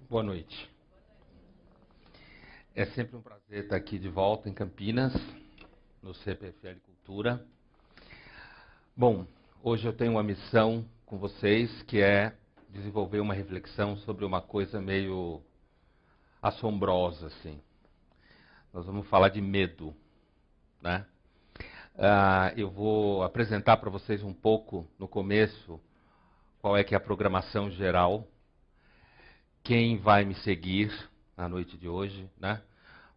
Boa noite. É sempre um prazer estar aqui de volta em Campinas, no CPFL Cultura. Bom, hoje eu tenho uma missão com vocês, que é desenvolver uma reflexão sobre uma coisa meio assombrosa, assim. Nós vamos falar de medo, né? Eu vou apresentar para vocês um pouco, no começo, qual é que é a programação geral, quem vai me seguir na noite de hoje, né?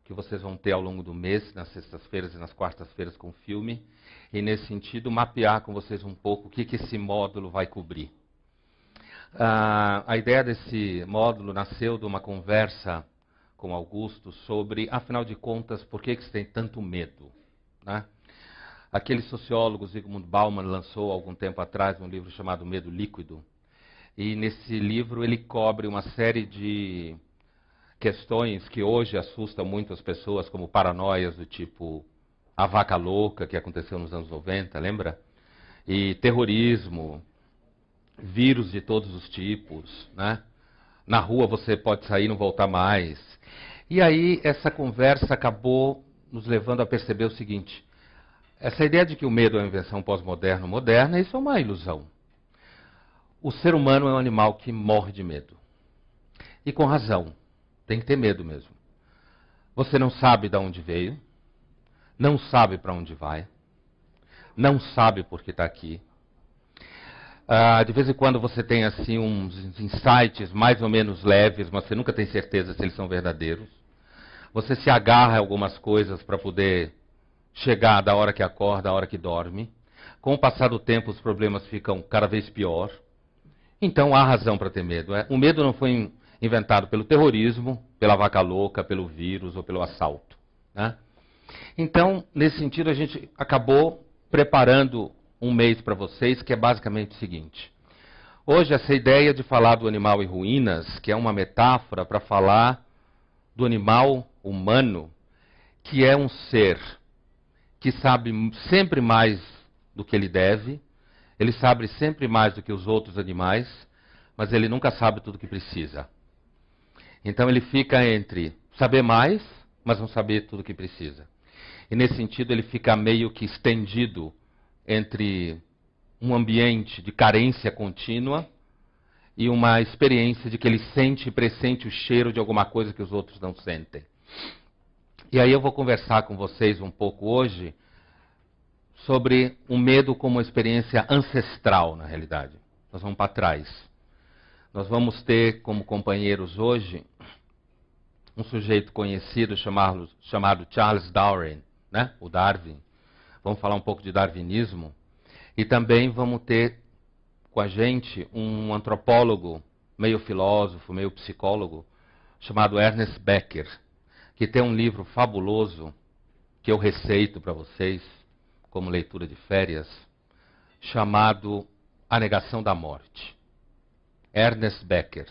O que vocês vão ter ao longo do mês, nas sextas-feiras e nas quartas-feiras com o filme, e nesse sentido mapear com vocês um pouco o que esse módulo vai cobrir. A ideia desse módulo nasceu de uma conversa com Augusto sobre, afinal de contas, por que se tem tanto medo, né? Aquele sociólogo Zygmunt Bauman lançou há algum tempo atrás um livro chamado Medo Líquido, e nesse livro ele cobre uma série de questões que hoje assustam muito as pessoas, como paranoias do tipo a vaca louca, que aconteceu nos anos 90, lembra? E terrorismo, vírus de todos os tipos, né? Na rua você pode sair e não voltar mais. E aí essa conversa acabou nos levando a perceber o seguinte: essa ideia de que o medo é uma invenção pós-moderna ou moderna, isso é uma ilusão. O ser humano é um animal que morre de medo. E com razão. Tem que ter medo mesmo. Você não sabe de onde veio, não sabe para onde vai, não sabe por que está aqui. De vez em quando você tem assim uns insights mais ou menos leves, mas você nunca tem certeza se eles são verdadeiros. Você se agarra a algumas coisas para poder chegar da hora que acorda à hora que dorme. Com o passar do tempo os problemas ficam cada vez pior. Então há razão para ter medo. O medo não foi inventado pelo terrorismo, pela vaca louca, pelo vírus ou pelo assalto, né? Então, nesse sentido, a gente acabou preparando um mês para vocês, que é basicamente o seguinte. Hoje, essa ideia de falar do animal em ruínas, que é uma metáfora para falar do animal humano, que é um ser que sabe sempre mais do que ele deve, ele sabe sempre mais do que os outros animais, mas ele nunca sabe tudo o que precisa. Então ele fica entre saber mais, mas não saber tudo o que precisa. E nesse sentido ele fica meio que estendido entre um ambiente de carência contínua e uma experiência de que ele sente e pressente o cheiro de alguma coisa que os outros não sentem. E aí eu vou conversar com vocês um pouco hoje sobre o medo como uma experiência ancestral, na realidade. Nós vamos para trás. Nós vamos ter como companheiros hoje um sujeito conhecido chamado Charles Darwin, né? O Darwin. Vamos falar um pouco de darwinismo. E também vamos ter com a gente um antropólogo, meio filósofo, meio psicólogo, chamado Ernest Becker, que tem um livro fabuloso que eu receito para vocês, como leitura de férias, chamado A Negação da Morte. Ernest Becker,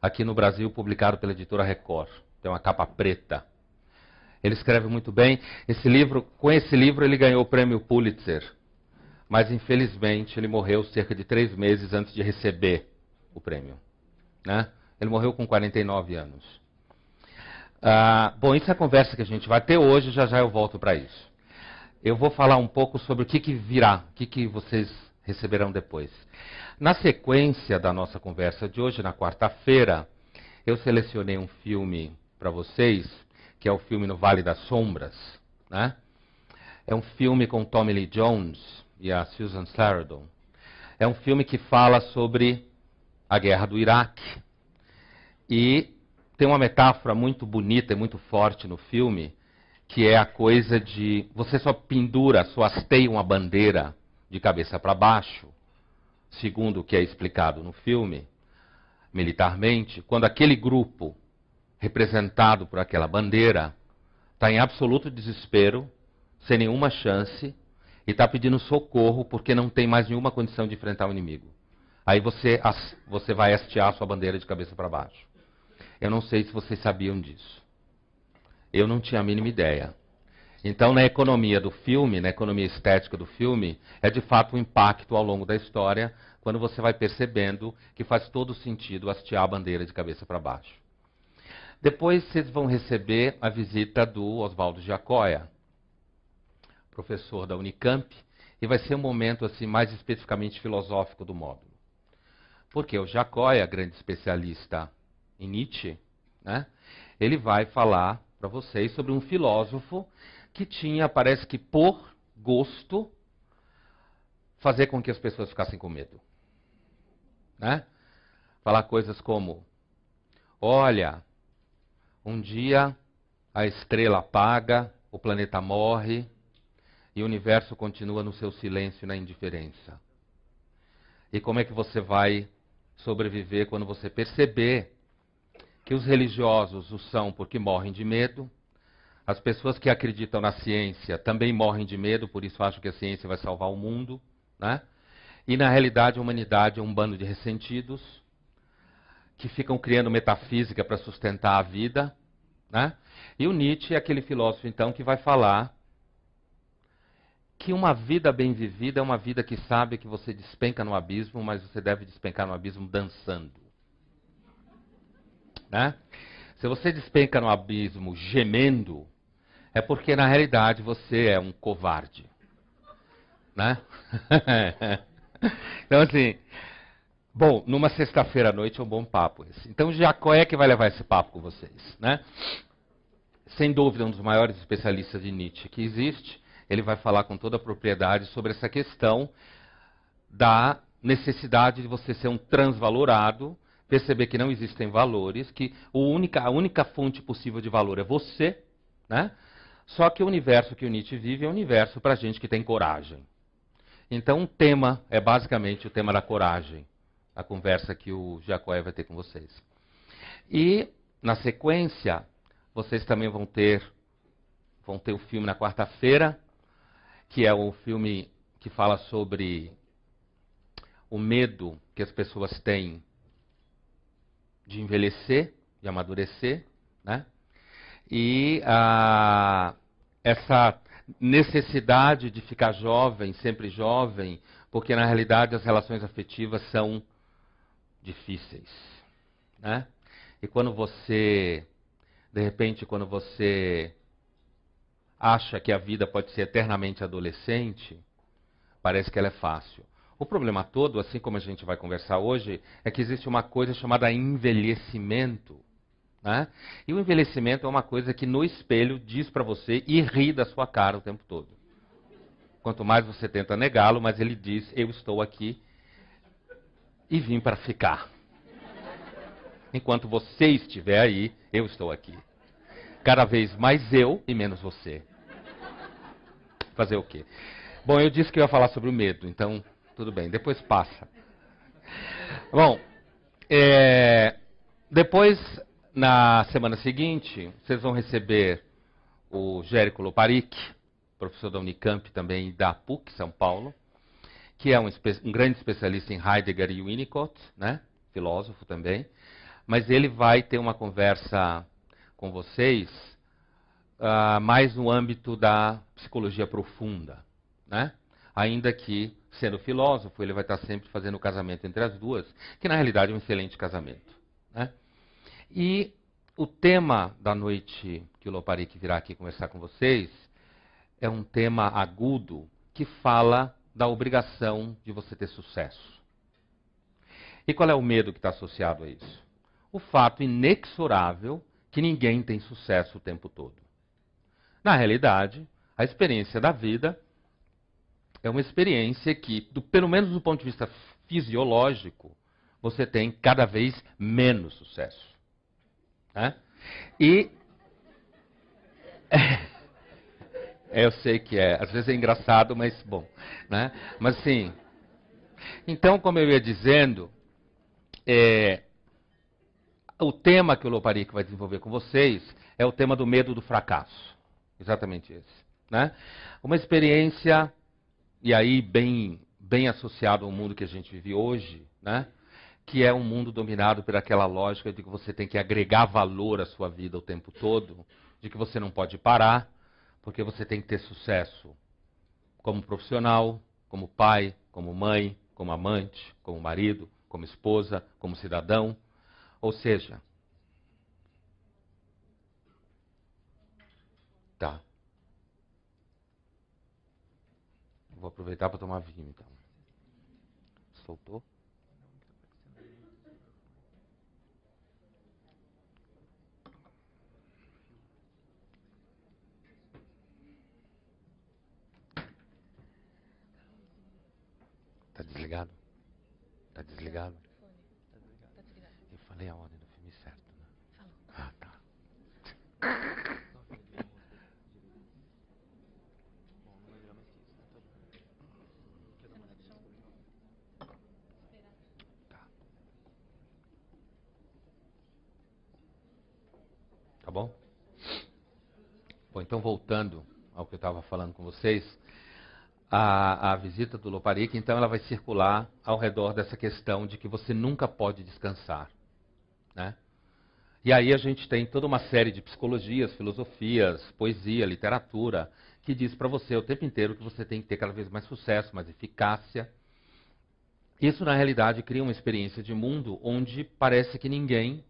aqui no Brasil publicado pela editora Record, tem uma capa preta. Ele escreve muito bem. Com esse livro ele ganhou o prêmio Pulitzer, mas infelizmente ele morreu cerca de 3 meses antes de receber o prêmio, né? Ele morreu com 49 anos. Bom, isso é a conversa que a gente vai ter hoje, já eu volto para isso. Eu vou falar um pouco sobre o que virá, o que vocês receberão depois. Na sequência da nossa conversa de hoje, na quarta-feira, eu selecionei um filme para vocês, que é o filme No Vale das Sombras, né? É um filme com Tommy Lee Jones e a Susan Sarandon. É um filme que fala sobre a guerra do Iraque. E tem uma metáfora muito bonita e muito forte no filme, que é a coisa de você só pendura, só hasteia uma bandeira de cabeça para baixo, segundo o que é explicado no filme, militarmente, quando aquele grupo, representado por aquela bandeira, está em absoluto desespero, sem nenhuma chance, e está pedindo socorro porque não tem mais nenhuma condição de enfrentar o inimigo. Aí você vai hastear a sua bandeira de cabeça para baixo. Eu não sei se vocês sabiam disso. Eu não tinha a mínima ideia. Então, na economia do filme, na economia estética do filme, é de fato um impacto ao longo da história, quando você vai percebendo que faz todo sentido hastear a bandeira de cabeça para baixo. Depois vocês vão receber a visita do Oswaldo Giacoia, professor da Unicamp, e vai ser um momento assim mais especificamente filosófico do módulo. Porque o Giacoia, grande especialista em Nietzsche, né, ele vai falar para vocês sobre um filósofo que tinha, parece que por gosto, fazer com que as pessoas ficassem com medo. Né? Falar coisas como, olha, um dia a estrela apaga, o planeta morre e o universo continua no seu silêncio e na indiferença. E como é que você vai sobreviver quando você perceber que os religiosos o são porque morrem de medo, as pessoas que acreditam na ciência também morrem de medo, por isso acham que a ciência vai salvar o mundo, né? E na realidade a humanidade é um bando de ressentidos que ficam criando metafísica para sustentar a vida, né? E o Nietzsche é aquele filósofo então que vai falar que uma vida bem vivida é uma vida que sabe que você despenca no abismo, mas você deve despencar no abismo dançando. Né? Se você despenca no abismo gemendo, é porque na realidade você é um covarde. Né? Então assim, bom, numa sexta-feira à noite é um bom papo esse. Então Jacó é que vai levar esse papo com vocês. Né? Sem dúvida, um dos maiores especialistas de Nietzsche que existe. Ele vai falar com toda a propriedade sobre essa questão da necessidade de você ser um transvalorado, perceber que não existem valores, que a única fonte possível de valor é você, né? Só que o universo que o Nietzsche vive é um universo para gente que tem coragem. Então o tema é basicamente o tema da coragem, a conversa que o Jacó vai ter com vocês. E, na sequência, vocês também vão ter o filme na quarta-feira, que é o filme que fala sobre o medo que as pessoas têm de envelhecer, de amadurecer, né? E essa necessidade de ficar jovem, sempre jovem, porque na realidade as relações afetivas são difíceis, né? E quando você, de repente, quando você acha que a vida pode ser eternamente adolescente, parece que ela é fácil. O problema todo, assim como a gente vai conversar hoje, é que existe uma coisa chamada envelhecimento. Né? E o envelhecimento é uma coisa que no espelho diz para você e ri da sua cara o tempo todo. Quanto mais você tenta negá-lo, mais ele diz, eu estou aqui e vim para ficar. Enquanto você estiver aí, eu estou aqui. Cada vez mais eu e menos você. Fazer o quê? Bom, eu disse que eu ia falar sobre o medo, então tudo bem, depois passa. Bom, depois, na semana seguinte, vocês vão receber o Jérico Loparic, professor da Unicamp também e da PUC, São Paulo, que é um grande especialista em Heidegger e Winnicott, né? Filósofo também, mas ele vai ter uma conversa com vocês mais no âmbito da psicologia profunda, né? Ainda que, sendo filósofo, ele vai estar sempre fazendo o casamento entre as duas, que na realidade é um excelente casamento, né? E o tema da noite que o Loparic virá aqui conversar com vocês é um tema agudo que fala da obrigação de você ter sucesso. E qual é o medo que está associado a isso? O fato inexorável que ninguém tem sucesso o tempo todo. Na realidade, a experiência da vida é uma experiência que, pelo menos do ponto de vista fisiológico, você tem cada vez menos sucesso. Né? E eu sei que às vezes é engraçado, mas bom, né? Mas sim. Então, como eu ia dizendo, o tema que o Loparic vai desenvolver com vocês é o tema do medo do fracasso. Exatamente esse, né? Uma experiência, e aí bem associado ao mundo que a gente vive hoje, né? Que é um mundo dominado por aquela lógica de que você tem que agregar valor à sua vida o tempo todo, de que você não pode parar, porque você tem que ter sucesso como profissional, como pai, como mãe, como amante, como marido, como esposa, como cidadão. Ou seja, Vou aproveitar para tomar vinho, então. Soltou? Tá desligado? Tá desligado? Eu falei a ordem do filme certo, né? Ah, tá. Tá bom? Bom, então voltando ao que eu estava falando com vocês, a visita do Loparik, então ela vai circular ao redor dessa questão de que você nunca pode descansar, né? E aí a gente tem toda uma série de psicologias, filosofias, poesia, literatura, que diz para você o tempo inteiro que você tem que ter cada vez mais sucesso, mais eficácia. Isso, na realidade, cria uma experiência de mundo onde parece que ninguém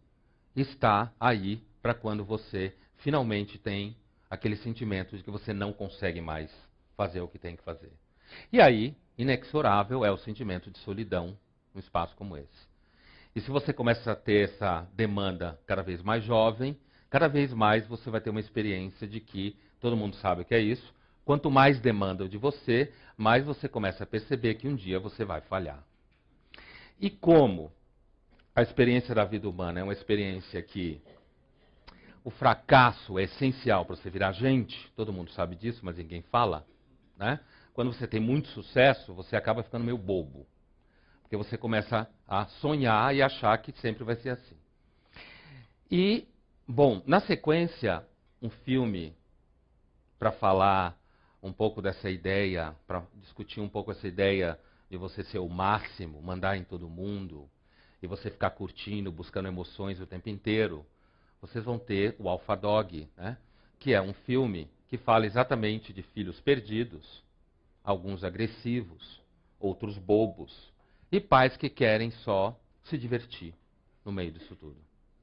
está aí para quando você finalmente tem aquele sentimento de que você não consegue mais fazer o que tem que fazer. E aí, inexorável é o sentimento de solidão num espaço como esse. E se você começa a ter essa demanda cada vez mais jovem, cada vez mais você vai ter uma experiência de que todo mundo sabe o que é isso. Quanto mais demandam de você, mais você começa a perceber que um dia você vai falhar. E como a experiência da vida humana é uma experiência que o fracasso é essencial para você virar gente, todo mundo sabe disso, mas ninguém fala, né? Quando você tem muito sucesso, você acaba ficando meio bobo. Porque você começa a sonhar e achar que sempre vai ser assim. E, bom, na sequência, um filme para falar um pouco dessa ideia, para discutir um pouco essa ideia de você ser o máximo, mandar em todo mundo, e você ficar curtindo, buscando emoções o tempo inteiro, vocês vão ter o Alpha Dog, né? Que é um filme que fala exatamente de filhos perdidos, alguns agressivos, outros bobos, e pais que querem só se divertir no meio disso tudo,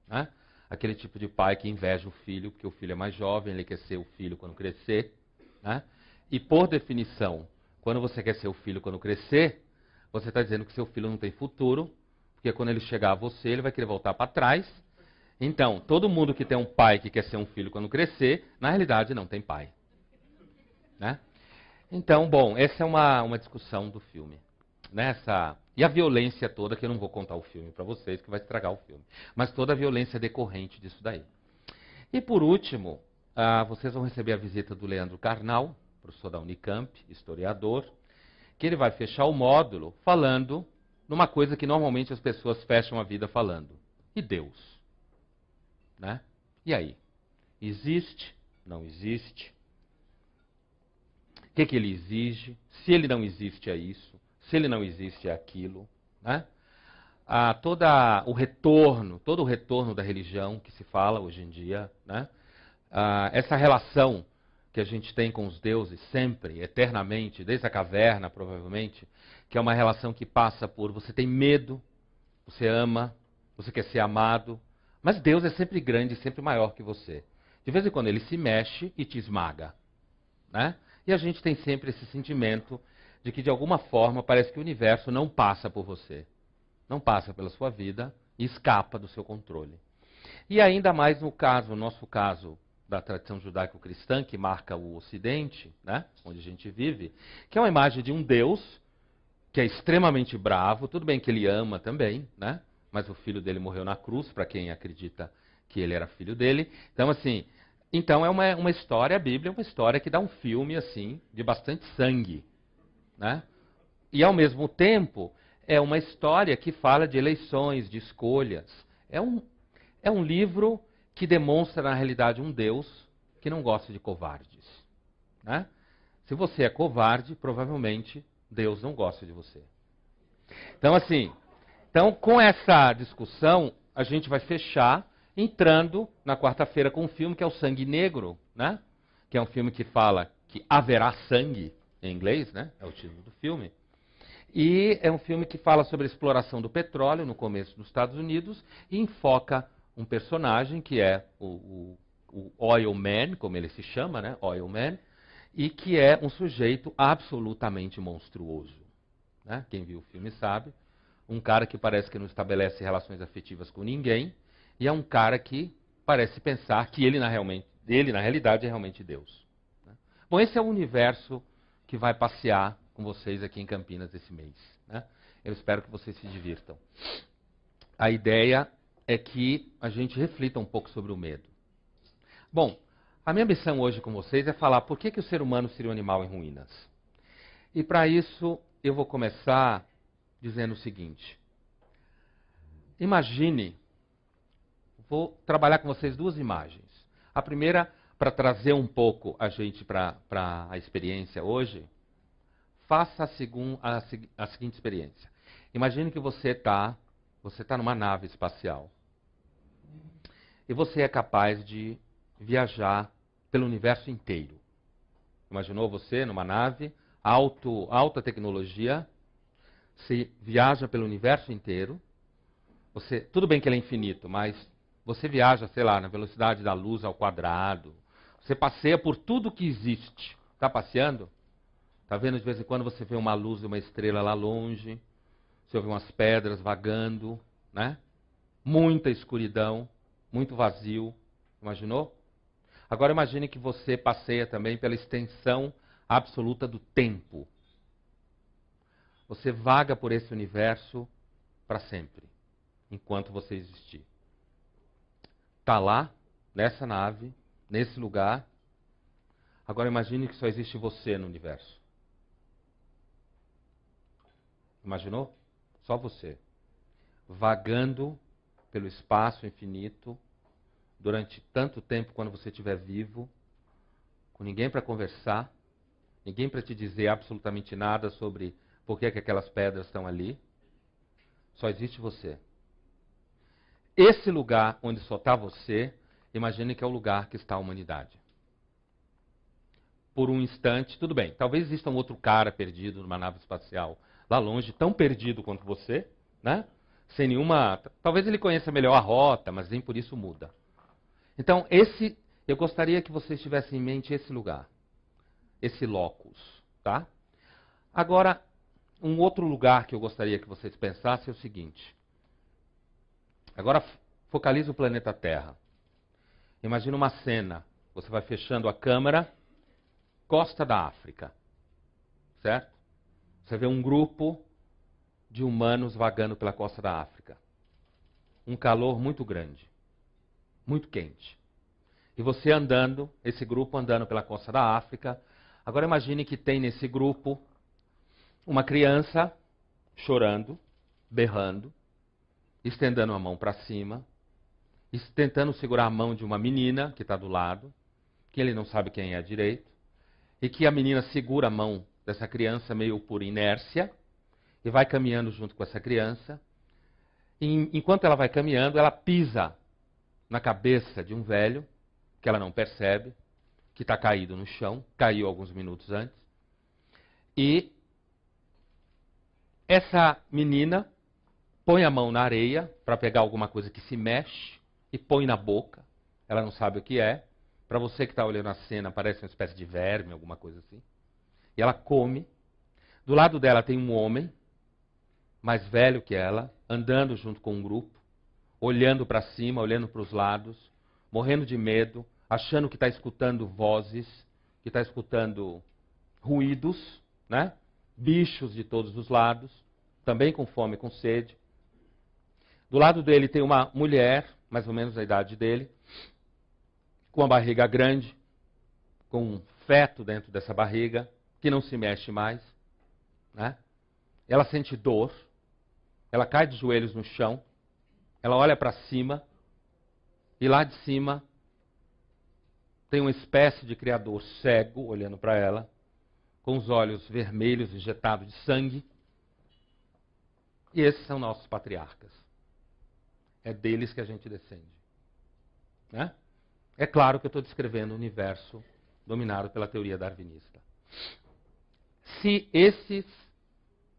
né? Aquele tipo de pai que inveja o filho, porque o filho é mais jovem, ele quer ser o filho quando crescer, né? E por definição, quando você quer ser o filho quando crescer, você está dizendo que seu filho não tem futuro, porque quando ele chegar a você, ele vai querer voltar para trás. Então, todo mundo que tem um pai que quer ser um filho quando crescer, na realidade não tem pai, né? Então, bom, essa é uma discussão do filme. Nessa, e a violência toda, que eu não vou contar o filme para vocês, que vai estragar o filme. Mas toda a violência decorrente disso daí. E por último, vocês vão receber a visita do Leandro Carnal, professor da Unicamp, historiador, que ele vai fechar o módulo falando numa coisa que normalmente as pessoas fecham a vida falando. E Deus? Né? E aí? Existe? Não existe? O que ele exige? Se ele não existe, é isso. Se ele não existe, é aquilo. Né? Todo o retorno da religião que se fala hoje em dia, né? Essa relação que a gente tem com os deuses sempre, eternamente, desde a caverna, provavelmente, que é uma relação que passa por você tem medo, você ama, você quer ser amado, mas Deus é sempre grande, sempre maior que você. De vez em quando ele se mexe e te esmaga, né? E a gente tem sempre esse sentimento de que, de alguma forma, parece que o universo não passa por você. Não passa pela sua vida e escapa do seu controle. E ainda mais no nosso caso da tradição judaico-cristã, que marca o Ocidente, né, onde a gente vive, que é uma imagem de um Deus que é extremamente bravo, tudo bem que ele ama também, né, mas o filho dele morreu na cruz, para quem acredita que ele era filho dele. Então, assim, então é uma história, a Bíblia é uma história que dá um filme, assim, de bastante sangue, né? E, ao mesmo tempo, é uma história que fala de eleições, de escolhas. É um livro que demonstra, na realidade, um Deus que não gosta de covardes, né? Se você é covarde, provavelmente Deus não gosta de você. Então, assim, com essa discussão, a gente vai fechar entrando na quarta-feira com um filme que é o Sangue Negro, né? Que é um filme que fala que haverá sangue, em inglês, né? É o título do filme. E é um filme que fala sobre a exploração do petróleo no começo dos Estados Unidos e enfoca um personagem que é o Oil Man, como ele se chama, né? Oil Man, e que é um sujeito absolutamente monstruoso. Né? Quem viu o filme sabe. Um cara que parece que não estabelece relações afetivas com ninguém, e é um cara que parece pensar que ele, na realidade, é realmente Deus. Né? Bom, esse é o universo que vai passear com vocês aqui em Campinas esse mês. Né? Eu espero que vocês se divirtam. A ideia é que a gente reflita um pouco sobre o medo. Bom, a minha missão hoje com vocês é falar por que o ser humano seria um animal em ruínas. E para isso eu vou começar dizendo o seguinte. Imagine, vou trabalhar com vocês duas imagens. A primeira, para trazer um pouco a gente para a experiência hoje, faça a seguinte experiência. Imagine que você tá numa nave espacial. E você é capaz de viajar pelo universo inteiro. Imaginou você numa nave, alta tecnologia, você viaja pelo universo inteiro. Tudo bem que ele é infinito, mas você viaja, sei lá, na velocidade da luz ao quadrado. Você passeia por tudo que existe. Está passeando? Está vendo de vez em quando você vê uma luz de uma estrela lá longe, você ouve umas pedras vagando, né? Muita escuridão, muito vazio. Imaginou? Agora imagine que você passeia também pela extensão absoluta do tempo. Você vaga por esse universo para sempre, enquanto você existir. Está lá, nessa nave, nesse lugar. Agora imagine que só existe você no universo. Imaginou? Só você. Vagando pelo espaço infinito, durante tanto tempo quando você estiver vivo, com ninguém para conversar, ninguém para te dizer absolutamente nada sobre por que aquelas pedras estão ali. Só existe você. Esse lugar onde só está você, imagine que é o lugar que está a humanidade. Por um instante, tudo bem, talvez exista um outro cara perdido numa nave espacial lá longe, tão perdido quanto você, né? Sem nenhuma... Talvez ele conheça melhor a rota, mas nem por isso muda. Então, eu gostaria que vocês tivessem em mente esse lugar, esse locus, tá? Agora, um outro lugar que eu gostaria que vocês pensassem é o seguinte. Agora, focalize o planeta Terra. Imagina uma cena, você vai fechando a câmera, costa da África, certo? Você vê um grupo de humanos vagando pela costa da África. Um calor muito grande, muito quente. E você andando, esse grupo andando pela costa da África. Agora imagine que tem nesse grupo uma criança chorando, berrando, estendendo a mão para cima, tentando segurar a mão de uma menina que está do lado, que ele não sabe quem é direito, e que a menina segura a mão dessa criança meio por inércia, e vai caminhando junto com essa criança. E, enquanto ela vai caminhando, ela pisa na cabeça de um velho, que ela não percebe, que está caído no chão, caiu alguns minutos antes. E essa menina põe a mão na areia para pegar alguma coisa que se mexe e põe na boca. Ela não sabe o que é. Para você que está olhando a cena, parece uma espécie de verme, alguma coisa assim. E ela come. Do lado dela tem um homem, mais velho que ela, andando junto com um grupo, olhando para cima, olhando para os lados, morrendo de medo, achando que está escutando vozes, que está escutando ruídos, né? Bichos de todos os lados, também com fome e com sede. Do lado dele tem uma mulher, mais ou menos a idade dele, com a barriga grande, com um feto dentro dessa barriga, que não se mexe mais, né? Ela sente dor, ela cai de joelhos no chão, ela olha para cima, e lá de cima tem uma espécie de criador cego olhando para ela, com os olhos vermelhos, injetados de sangue. E esses são nossos patriarcas. É deles que a gente descende. Né? É claro que eu estou descrevendo o universo dominado pela teoria darwinista. Se esses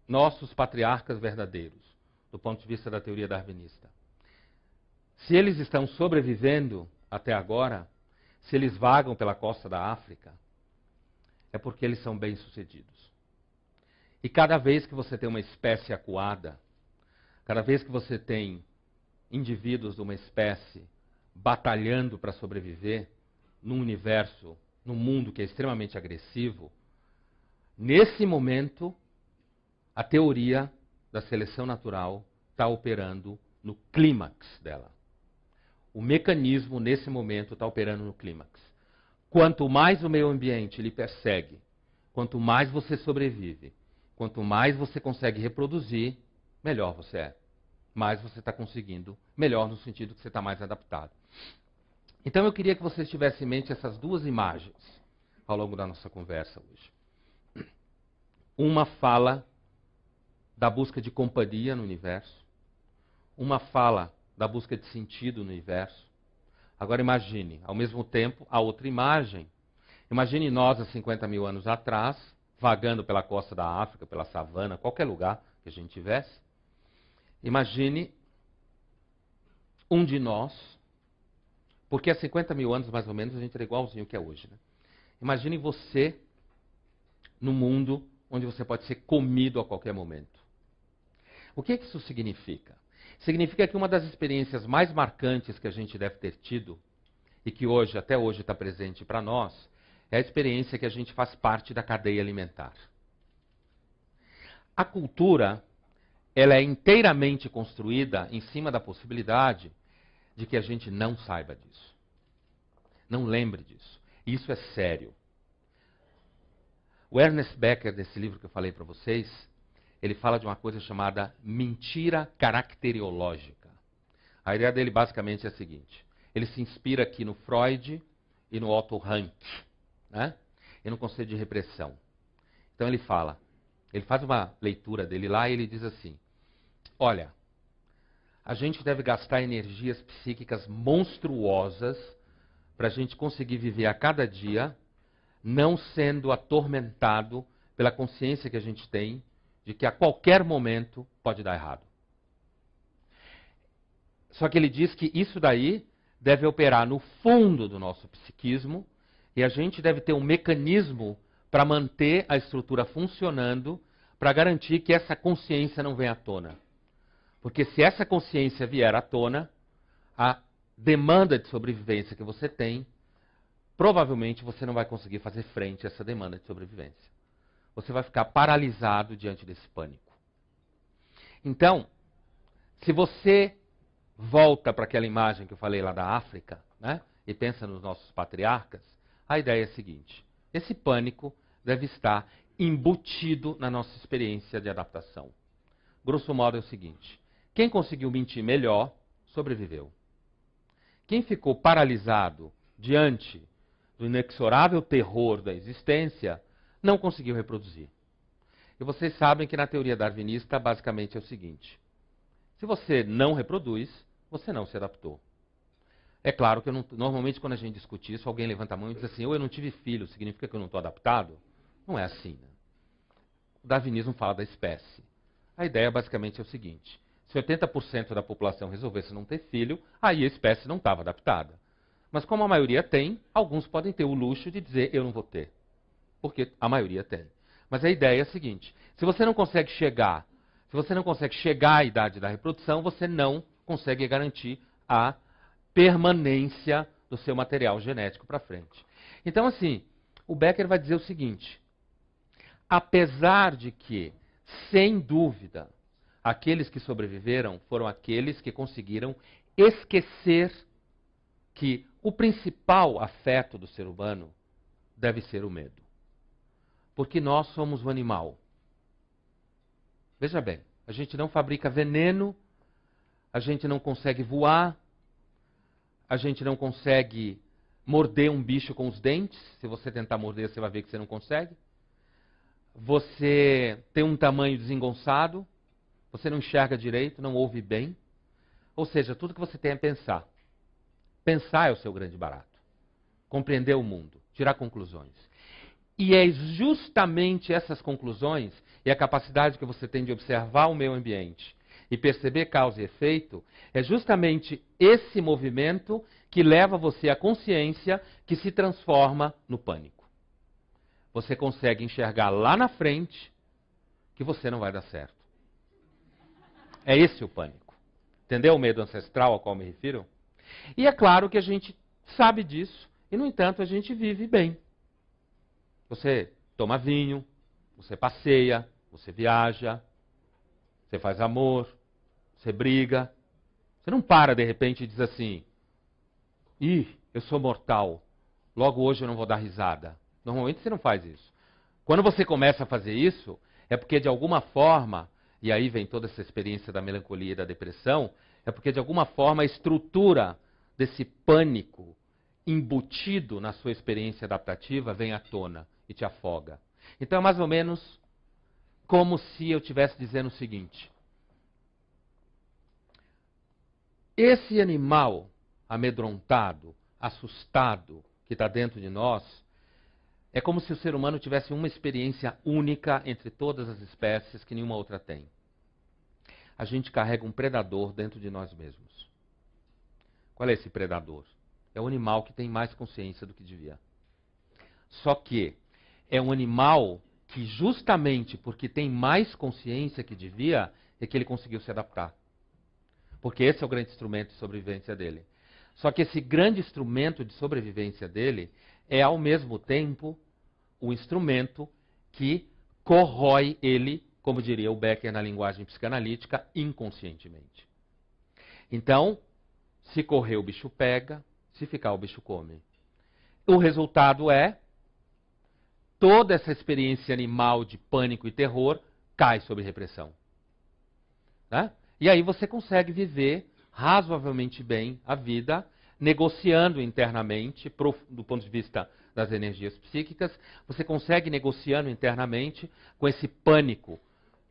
nossos patriarcas verdadeiros, do ponto de vista da teoria darwinista, se eles estão sobrevivendo até agora, se eles vagam pela costa da África, é porque eles são bem-sucedidos. E cada vez que você tem uma espécie acuada, cada vez que você tem indivíduos de uma espécie batalhando para sobreviver num universo, num mundo que é extremamente agressivo, nesse momento, a teoria da seleção natural está operando no clímax dela. O mecanismo, nesse momento, está operando no clímax. Quanto mais o meio ambiente lhe persegue, quanto mais você sobrevive, quanto mais você consegue reproduzir, melhor você é. Mais você está conseguindo, melhor no sentido que você está mais adaptado. Então eu queria que vocês tivessem em mente essas duas imagens ao longo da nossa conversa hoje. Uma fala da busca de companhia no universo, uma fala da busca de sentido no universo. Agora imagine, ao mesmo tempo, a outra imagem. Imagine nós, há 50 mil anos atrás, vagando pela costa da África, pela savana, qualquer lugar que a gente tivesse. Imagine um de nós, porque há 50 mil anos, mais ou menos, a gente era igualzinho que é hoje. Né? Imagine você num mundo onde você pode ser comido a qualquer momento. O que isso significa? Significa que uma das experiências mais marcantes que a gente deve ter tido, e que hoje, até hoje, está presente para nós, é a experiência que a gente faz parte da cadeia alimentar. A cultura, ela é inteiramente construída em cima da possibilidade de que a gente não saiba disso. Não lembre disso. Isso é sério. O Ernest Becker, desse livro que eu falei para vocês, ele fala de uma coisa chamada mentira caracteriológica. A ideia dele basicamente é a seguinte. Ele se inspira aqui no Freud e no Otto Rank, né? E no conceito de repressão. Então ele faz uma leitura dele lá e ele diz assim, olha, a gente deve gastar energias psíquicas monstruosas para a gente conseguir viver a cada dia não sendo atormentado pela consciência que a gente tem de que a qualquer momento pode dar errado. Só que ele diz que isso daí deve operar no fundo do nosso psiquismo e a gente deve ter um mecanismo para manter a estrutura funcionando para garantir que essa consciência não venha à tona. Porque se essa consciência vier à tona, a demanda de sobrevivência que você tem, provavelmente você não vai conseguir fazer frente a essa demanda de sobrevivência. Você vai ficar paralisado diante desse pânico. Então, se você volta para aquela imagem que eu falei lá da África, né, e pensa nos nossos patriarcas, a ideia é a seguinte, esse pânico deve estar embutido na nossa experiência de adaptação. Grosso modo é o seguinte, quem conseguiu mentir melhor, sobreviveu. Quem ficou paralisado diante do inexorável terror da existência, não conseguiu reproduzir. E vocês sabem que na teoria darwinista, basicamente é o seguinte, se você não reproduz, você não se adaptou. É claro que normalmente quando a gente discute isso, alguém levanta a mão e diz assim, eu não tive filho, significa que eu não estou adaptado? Não é assim. Né? O darwinismo fala da espécie. A ideia basicamente é o seguinte, se 80% da população resolvesse não ter filho, aí a espécie não estava adaptada. Mas como a maioria tem, alguns podem ter o luxo de dizer, eu não vou ter. Porque a maioria tem. Mas a ideia é a seguinte, se você não consegue chegar à idade da reprodução, você não consegue garantir a permanência do seu material genético para frente. Então, assim, o Becker vai dizer o seguinte, apesar de que, sem dúvida, aqueles que sobreviveram foram aqueles que conseguiram esquecer que o principal afeto do ser humano deve ser o medo. Porque nós somos um animal. Veja bem, a gente não fabrica veneno, a gente não consegue voar, a gente não consegue morder um bicho com os dentes. Se você tentar morder, você vai ver que você não consegue. Você tem um tamanho desengonçado, você não enxerga direito, não ouve bem. Ou seja, tudo que você tem é pensar. Pensar é o seu grande barato. Compreender o mundo, tirar conclusões. E é justamente essas conclusões e a capacidade que você tem de observar o meio ambiente e perceber causa e efeito, é justamente esse movimento que leva você à consciência que se transforma no pânico. você consegue enxergar lá na frente que você não vai dar certo. É esse o pânico. Entendeu o medo ancestral ao qual me refiro? E é claro que a gente sabe disso e, no entanto, a gente vive bem. Você toma vinho, você passeia, você viaja, você faz amor, você briga. Você não para de repente e diz assim: ih, eu sou mortal, logo hoje eu não vou dar risada. Normalmente você não faz isso. Quando você começa a fazer isso, é porque de alguma forma, e aí vem toda essa experiência da melancolia e da depressão, é porque de alguma forma a estrutura desse pânico embutido na sua experiência adaptativa vem à tona e te afoga. Então é mais ou menos como se eu estivesse dizendo o seguinte: esse animal amedrontado, assustado, que está dentro de nós, é como se o ser humano tivesse uma experiência única entre todas as espécies que nenhuma outra tem. A gente carrega um predador dentro de nós mesmos. Qual é esse predador? É o animal que tem mais consciência do que devia. Só que é um animal que, justamente porque tem mais consciência que devia, é que ele conseguiu se adaptar. Porque esse é o grande instrumento de sobrevivência dele. Só que esse grande instrumento de sobrevivência dele é, ao mesmo tempo, o instrumento que corrói ele, como diria o Becker na linguagem psicanalítica, inconscientemente. Então, se correr o bicho pega, se ficar o bicho come. O resultado é toda essa experiência animal de pânico e terror cai sob repressão. Né? E aí você consegue viver razoavelmente bem a vida, negociando internamente, do ponto de vista das energias psíquicas, você consegue negociando internamente com esse pânico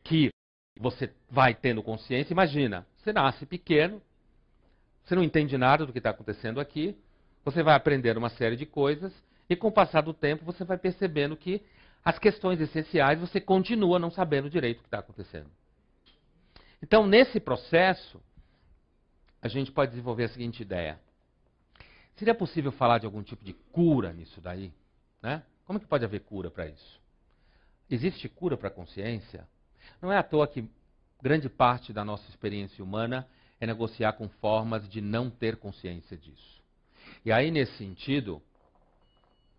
que você vai tendo consciência. Imagina, você nasce pequeno, você não entende nada do que está acontecendo aqui, você vai aprender uma série de coisas e com o passar do tempo você vai percebendo que as questões essenciais você continua não sabendo direito o que está acontecendo. Então, nesse processo, a gente pode desenvolver a seguinte ideia. Seria possível falar de algum tipo de cura nisso daí? Né? Como é que pode haver cura para isso? Existe cura para a consciência? Não é à toa que grande parte da nossa experiência humana é negociar com formas de não ter consciência disso. E aí, nesse sentido,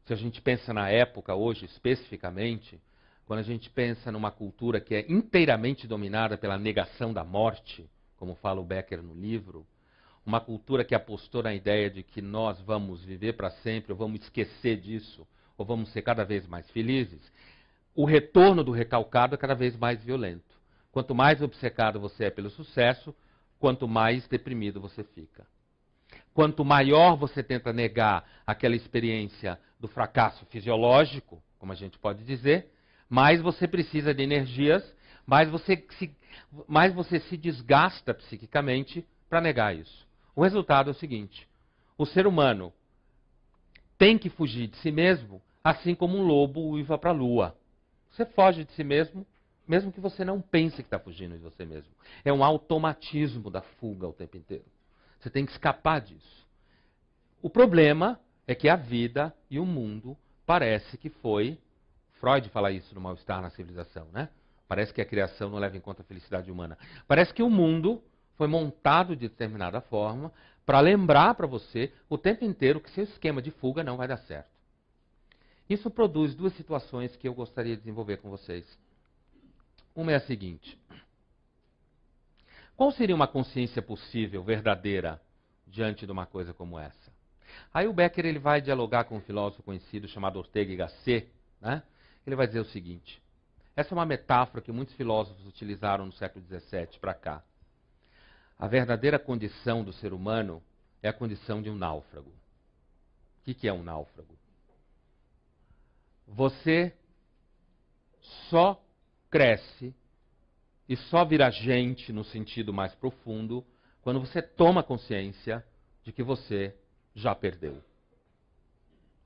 se a gente pensa na época hoje, especificamente, quando a gente pensa numa cultura que é inteiramente dominada pela negação da morte, como fala o Becker no livro, uma cultura que apostou na ideia de que nós vamos viver para sempre, ou vamos esquecer disso, ou vamos ser cada vez mais felizes, o retorno do recalcado é cada vez mais violento. Quanto mais obcecado você é pelo sucesso, quanto mais deprimido você fica. Quanto maior você tenta negar aquela experiência do fracasso fisiológico, como a gente pode dizer, mais você precisa de energias, mais você se desgasta psiquicamente para negar isso. O resultado é o seguinte: o ser humano tem que fugir de si mesmo, assim como um lobo uiva para a lua. Você foge de si mesmo, mesmo que você não pense que está fugindo de você mesmo. É um automatismo da fuga o tempo inteiro. Você tem que escapar disso. O problema é que a vida e o mundo parece que foi... Freud fala isso no Mal-Estar na Civilização, né? Parece que a criação não leva em conta a felicidade humana. Parece que o mundo foi montado de determinada forma para lembrar para você o tempo inteiro que seu esquema de fuga não vai dar certo. Isso produz duas situações que eu gostaria de desenvolver com vocês. Uma é a seguinte: qual seria uma consciência possível, verdadeira, diante de uma coisa como essa? Aí o Becker ele vai dialogar com um filósofo conhecido chamado Ortega y Gasset, né? Ele vai dizer o seguinte: essa é uma metáfora que muitos filósofos utilizaram no século XVII para cá. A verdadeira condição do ser humano é a condição de um náufrago. O que é um náufrago? Você só cresce e só vira gente no sentido mais profundo quando você toma consciência de que você já perdeu.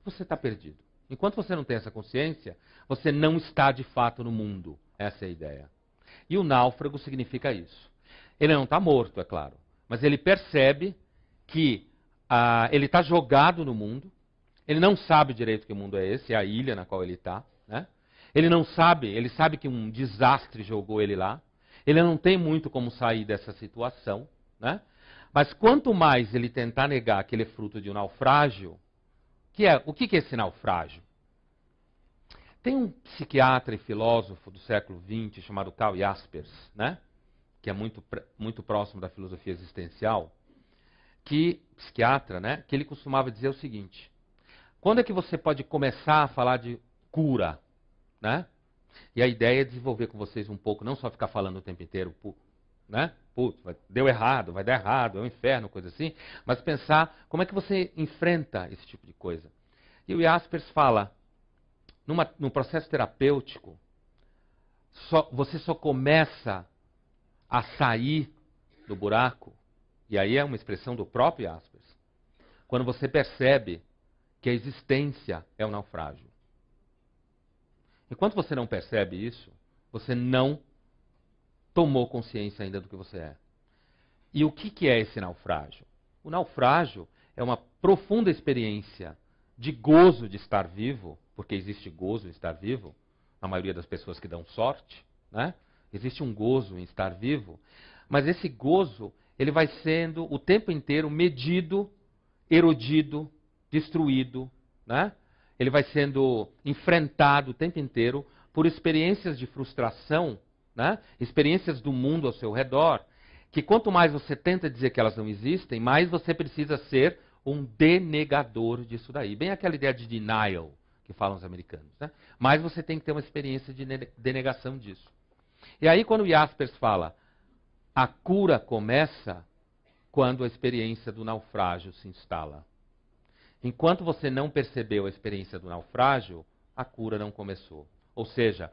Você está perdido. Enquanto você não tem essa consciência, você não está de fato no mundo. Essa é a ideia. E o náufrago significa isso. Ele não está morto, é claro, mas ele percebe que ele está jogado no mundo, ele não sabe direito que mundo é esse, é a ilha na qual ele está, né? Ele não sabe, ele sabe que um desastre jogou ele lá. Ele não tem muito como sair dessa situação, né? Mas quanto mais ele tentar negar que ele é fruto de um naufrágio, o que é esse naufrágio? Tem um psiquiatra e filósofo do século XX chamado Karl Jaspers, né? Que é muito próximo da filosofia existencial, psiquiatra, né? Que ele costumava dizer o seguinte: quando é que você pode começar a falar de cura, né? E a ideia é desenvolver com vocês um pouco, não só ficar falando o tempo inteiro, né? Putz, deu errado, vai dar errado, é um inferno, coisa assim, mas pensar como é que você enfrenta esse tipo de coisa. E o Jaspers fala, num processo terapêutico, você só começa a sair do buraco, e aí é uma expressão do próprio Jaspers, quando você percebe que a existência é um naufrágio. Enquanto você não percebe isso, você não tomou consciência ainda do que você é. E o que é esse naufrágio? O naufrágio é uma profunda experiência de gozo de estar vivo, porque existe gozo em estar vivo, na maioria das pessoas que dão sorte, né? Existe um gozo em estar vivo, mas esse gozo, ele vai sendo o tempo inteiro medido, erodido, destruído, né? Ele vai sendo enfrentado o tempo inteiro por experiências de frustração, né? Experiências do mundo ao seu redor, que quanto mais você tenta dizer que elas não existem, mais você precisa ser um denegador disso daí. Bem aquela ideia de denial que falam os americanos, né? Mais você tem que ter uma experiência de denegação disso. E aí quando o Jaspers fala, a cura começa quando a experiência do naufrágio se instala. Enquanto você não percebeu a experiência do naufrágio, a cura não começou. Ou seja,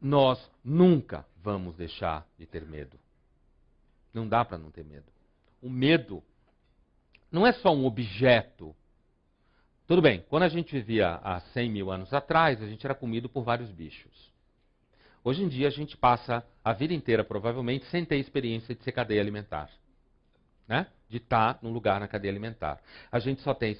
nós nunca vamos deixar de ter medo. Não dá para não ter medo. O medo não é só um objeto. Tudo bem, quando a gente vivia há 100 mil anos atrás, a gente era comido por vários bichos. Hoje em dia a gente passa a vida inteira, provavelmente, sem ter experiência de ser cadeia alimentar. Né? De estar num lugar na cadeia alimentar. A gente só tem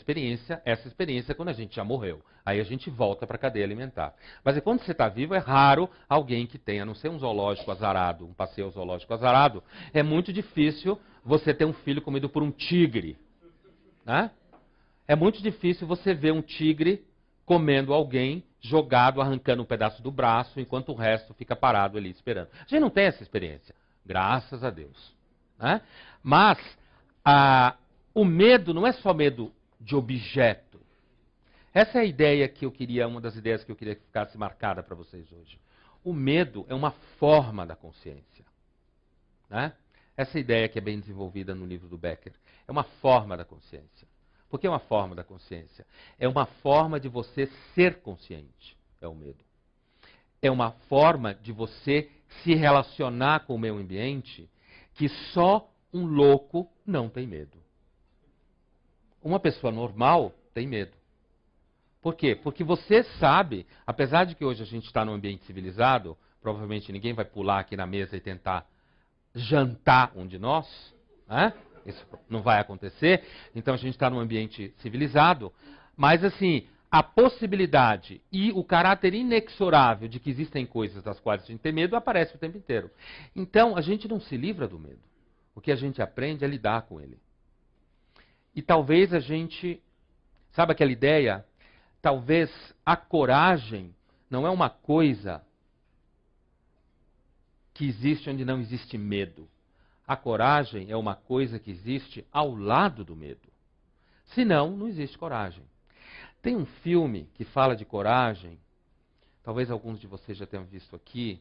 essa experiência quando a gente já morreu. Aí a gente volta para a cadeia alimentar. Mas enquanto você está vivo, é raro alguém que tenha, a não ser um zoológico azarado, um passeio zoológico azarado, é muito difícil você ter um filho comido por um tigre. Né? É muito difícil você ver um tigre comendo alguém jogado, arrancando um pedaço do braço, enquanto o resto fica parado ali esperando. A gente não tem essa experiência. Graças a Deus. Né? Mas o medo não é só medo de objeto. Essa é a ideia que eu queria, uma das ideias que eu queria que ficasse marcada para vocês hoje. O medo é uma forma da consciência. Né? Essa ideia que é bem desenvolvida no livro do Becker. É uma forma da consciência. Por que é uma forma da consciência? É uma forma de você ser consciente, é o medo. É uma forma de você se relacionar com o meio ambiente que só um louco não tem medo. Uma pessoa normal tem medo. Por quê? Porque você sabe, apesar de que hoje a gente está num ambiente civilizado, provavelmente ninguém vai pular aqui na mesa e tentar jantar um de nós, né? Isso não vai acontecer, então a gente está num ambiente civilizado, mas assim, a possibilidade e o caráter inexorável de que existem coisas das quais a gente tem medo aparece o tempo inteiro. Então a gente não se livra do medo. O que a gente aprende é lidar com ele. E talvez a gente, sabe aquela ideia? Talvez a coragem não é uma coisa que existe onde não existe medo. A coragem é uma coisa que existe ao lado do medo. Senão, não existe coragem. Tem um filme que fala de coragem, talvez alguns de vocês já tenham visto aqui,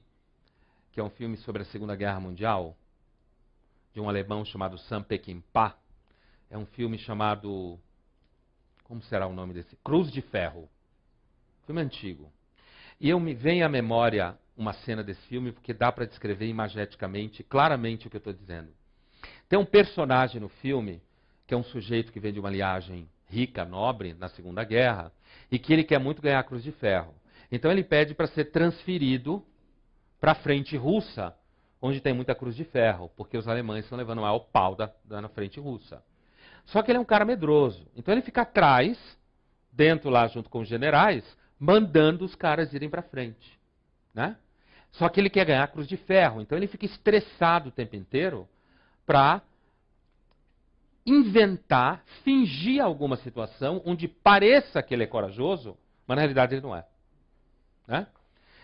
que é um filme sobre a Segunda Guerra Mundial, de um alemão chamado Sam Peckinpah. É um filme chamado, como será o nome desse? Cruz de Ferro. Filme antigo. E me vem à memória uma cena desse filme, porque dá para descrever imageticamente, claramente o que eu estou dizendo. Tem um personagem no filme, que é um sujeito que vem de uma linhagem rica, nobre, na Segunda Guerra, e que ele quer muito ganhar a Cruz de Ferro. Então ele pede para ser transferido para a frente russa, onde tem muita Cruz de Ferro, porque os alemães estão levando mal o pau na frente russa. Só que ele é um cara medroso. Então ele fica atrás, dentro lá junto com os generais, mandando os caras irem para frente, né? Só que ele quer ganhar a Cruz de Ferro, então ele fica estressado o tempo inteiro para inventar, fingir alguma situação onde pareça que ele é corajoso, mas na realidade ele não é, né?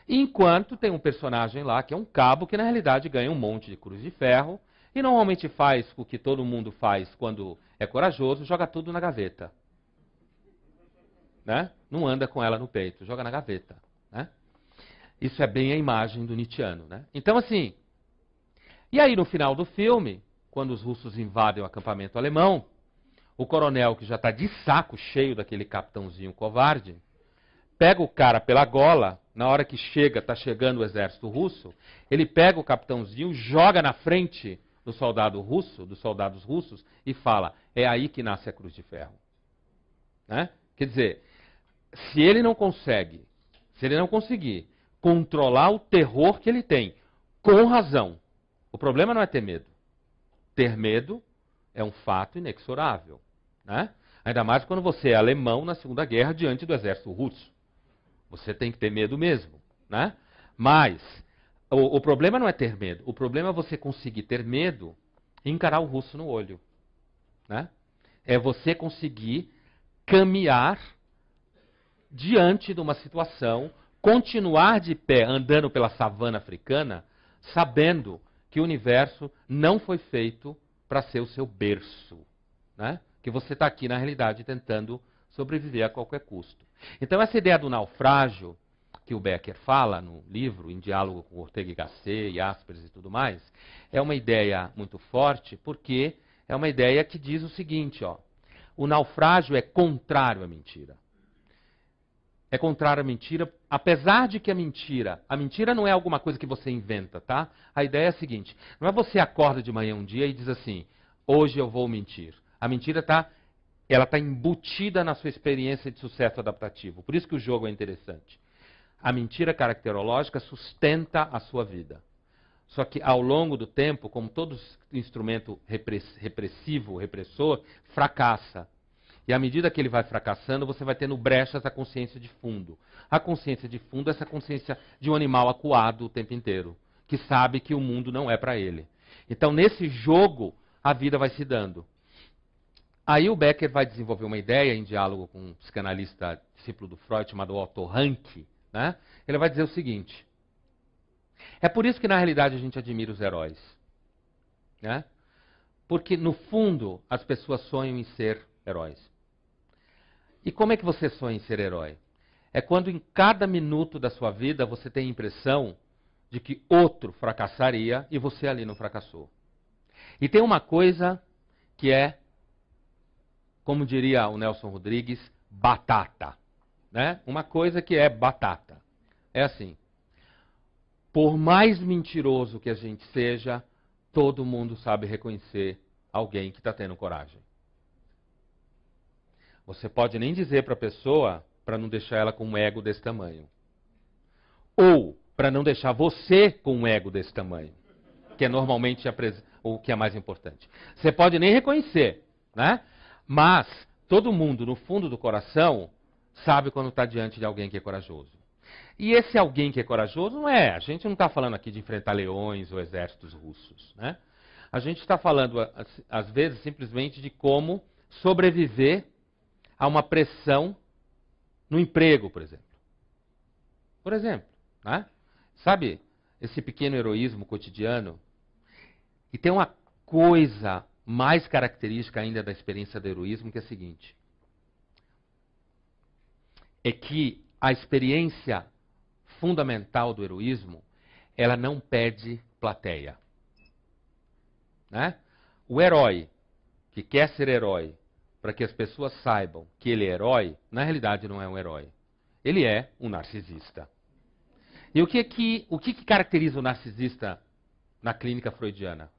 Enquanto tem um personagem lá que é um cabo que na realidade ganha um monte de Cruz de Ferro e normalmente faz o que todo mundo faz quando é corajoso, joga tudo na gaveta, né? Não anda com ela no peito, joga na gaveta, né? Isso é bem a imagem do Nietzscheano, né? Então, assim, e aí no final do filme, quando os russos invadem o acampamento alemão, o coronel, que já está de saco cheio daquele capitãozinho covarde, pega o cara pela gola, na hora que está chegando o exército russo, ele pega o capitãozinho, joga na frente do soldado russo, dos soldados russos, e fala, é aí que nasce a Cruz de Ferro, né? Quer dizer, se ele não conseguir controlar o terror que ele tem, com razão, o problema não é ter medo. Ter medo é um fato inexorável, né? Ainda mais quando você é alemão na Segunda Guerra diante do exército russo. Você tem que ter medo mesmo, né? Mas o problema não é ter medo. O problema é você conseguir ter medo e encarar o russo no olho, né? É você conseguir caminhar diante de uma situação, continuar de pé andando pela savana africana, sabendo que o universo não foi feito para ser o seu berço, né? Que você está aqui, na realidade, tentando sobreviver a qualquer custo. Então, essa ideia do naufrágio, que o Becker fala no livro, em diálogo com Ortega y Gasset, Jaspers e tudo mais, é uma ideia muito forte, porque é uma ideia que diz o seguinte, ó, o naufrágio é contrário à mentira. É contrário à mentira, apesar de que a mentira não é alguma coisa que você inventa, tá? A ideia é a seguinte, não é você acorda de manhã um dia e diz assim, hoje eu vou mentir. A mentira ela está embutida na sua experiência de sucesso adaptativo. Por isso que o jogo é interessante. A mentira caracterológica sustenta a sua vida. Só que ao longo do tempo, como todo instrumento repressivo, repressor, fracassa. E à medida que ele vai fracassando, você vai tendo brechas da consciência de fundo. A consciência de fundo é essa consciência de um animal acuado o tempo inteiro, que sabe que o mundo não é para ele. Então, nesse jogo, a vida vai se dando. Aí o Becker vai desenvolver uma ideia em diálogo com um psicanalista discípulo do Freud, chamado Otto Rank, né? Ele vai dizer o seguinte, é por isso que na realidade a gente admira os heróis, né? Porque no fundo as pessoas sonham em ser heróis. E como é que você sonha em ser herói? É quando em cada minuto da sua vida você tem a impressão de que outro fracassaria e você ali não fracassou. E tem uma coisa que é, como diria o Nelson Rodrigues, batata, né? Uma coisa que é batata. É assim, por mais mentiroso que a gente seja, todo mundo sabe reconhecer alguém que está tendo coragem. Você pode nem dizer para a pessoa para não deixar ela com um ego desse tamanho. Ou para não deixar você com um ego desse tamanho, que é normalmente o que é mais importante. Você pode nem reconhecer, né? Mas todo mundo, no fundo do coração, sabe quando está diante de alguém que é corajoso. E esse alguém que é corajoso não é. A gente não está falando aqui de enfrentar leões ou exércitos russos, né? A gente está falando, às vezes, simplesmente de como sobreviver a uma pressão no emprego, por exemplo. Por exemplo, né? Sabe, esse pequeno heroísmo cotidiano. E tem uma coisa mais característica ainda da experiência do heroísmo, que é a seguinte. É que a experiência fundamental do heroísmo, ela não pede plateia. Né? O herói, que quer ser herói, para que as pessoas saibam que ele é herói, na realidade não é um herói. Ele é um narcisista. E o que caracteriza o narcisista na clínica freudiana?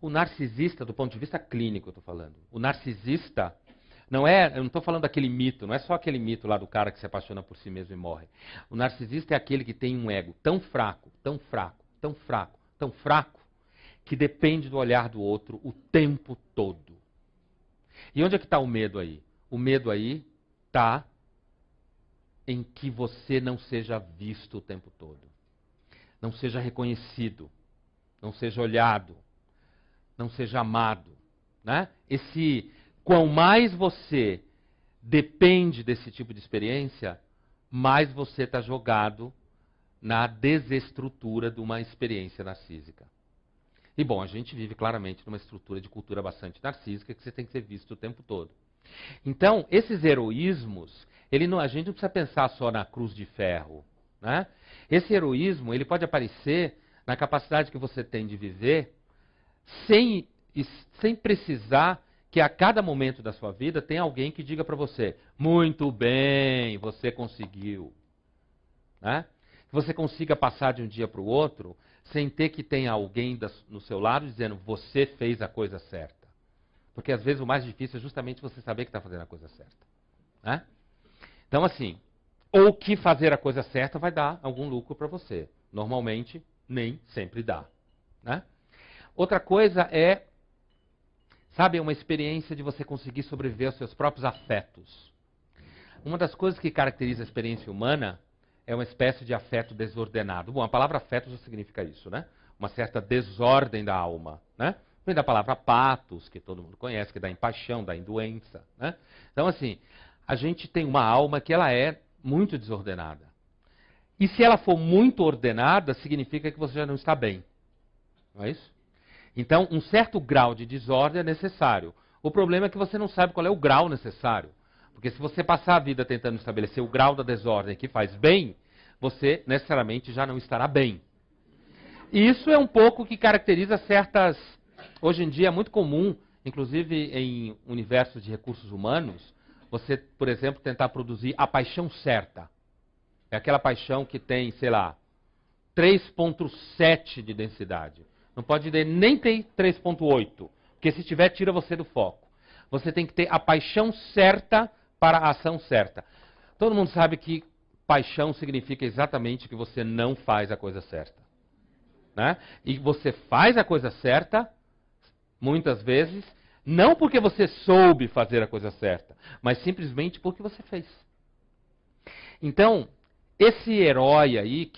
O narcisista, do ponto de vista clínico, eu estou falando. O narcisista não é, eu não estou falando daquele mito, não é só aquele mito lá do cara que se apaixona por si mesmo e morre. O narcisista é aquele que tem um ego tão fraco, tão fraco, tão fraco, tão fraco, que depende do olhar do outro o tempo todo. E onde é que está o medo aí? O medo aí está em que você não seja visto o tempo todo, não seja reconhecido, não seja olhado, não seja amado, né? Quanto mais você depende desse tipo de experiência, mais você está jogado na desestrutura de uma experiência narcísica. E bom, a gente vive claramente numa estrutura de cultura bastante narcísica que você tem que ser visto o tempo todo. Então, esses heroísmos, a gente não precisa pensar só na cruz de ferro, né? Esse heroísmo, ele pode aparecer na capacidade que você tem de viver sem precisar que a cada momento da sua vida tenha alguém que diga para você: muito bem, você conseguiu. Né? Que você consiga passar de um dia para o outro sem ter que ter alguém no seu lado dizendo: você fez a coisa certa. Porque às vezes o mais difícil é justamente você saber que está fazendo a coisa certa. Né? Então assim, ou que fazer a coisa certa vai dar algum lucro para você. Normalmente, nem sempre dá. Né? Outra coisa é, sabe, uma experiência de você conseguir sobreviver aos seus próprios afetos. Uma das coisas que caracteriza a experiência humana é uma espécie de afeto desordenado. Bom, a palavra afeto já significa isso, né? Uma certa desordem da alma, né? Vem da palavra patos, que todo mundo conhece, que dá em paixão, dá em doença, né? Então, assim, a gente tem uma alma que ela é muito desordenada. E se ela for muito ordenada, significa que você já não está bem. Não é isso? Então, um certo grau de desordem é necessário. O problema é que você não sabe qual é o grau necessário. Porque se você passar a vida tentando estabelecer o grau da desordem que faz bem, você necessariamente já não estará bem. E isso é um pouco o que caracteriza certas... Hoje em dia é muito comum, inclusive em universos de recursos humanos, você, por exemplo, tentar produzir a paixão certa. É aquela paixão que tem, sei lá, 3,7 de densidade. Não pode nem ter 3,8, porque se tiver, tira você do foco. Você tem que ter a paixão certa para a ação certa. Todo mundo sabe que paixão significa exatamente que você não faz a coisa certa. Né? E você faz a coisa certa, muitas vezes, não porque você soube fazer a coisa certa, mas simplesmente porque você fez. Então, esse herói aí,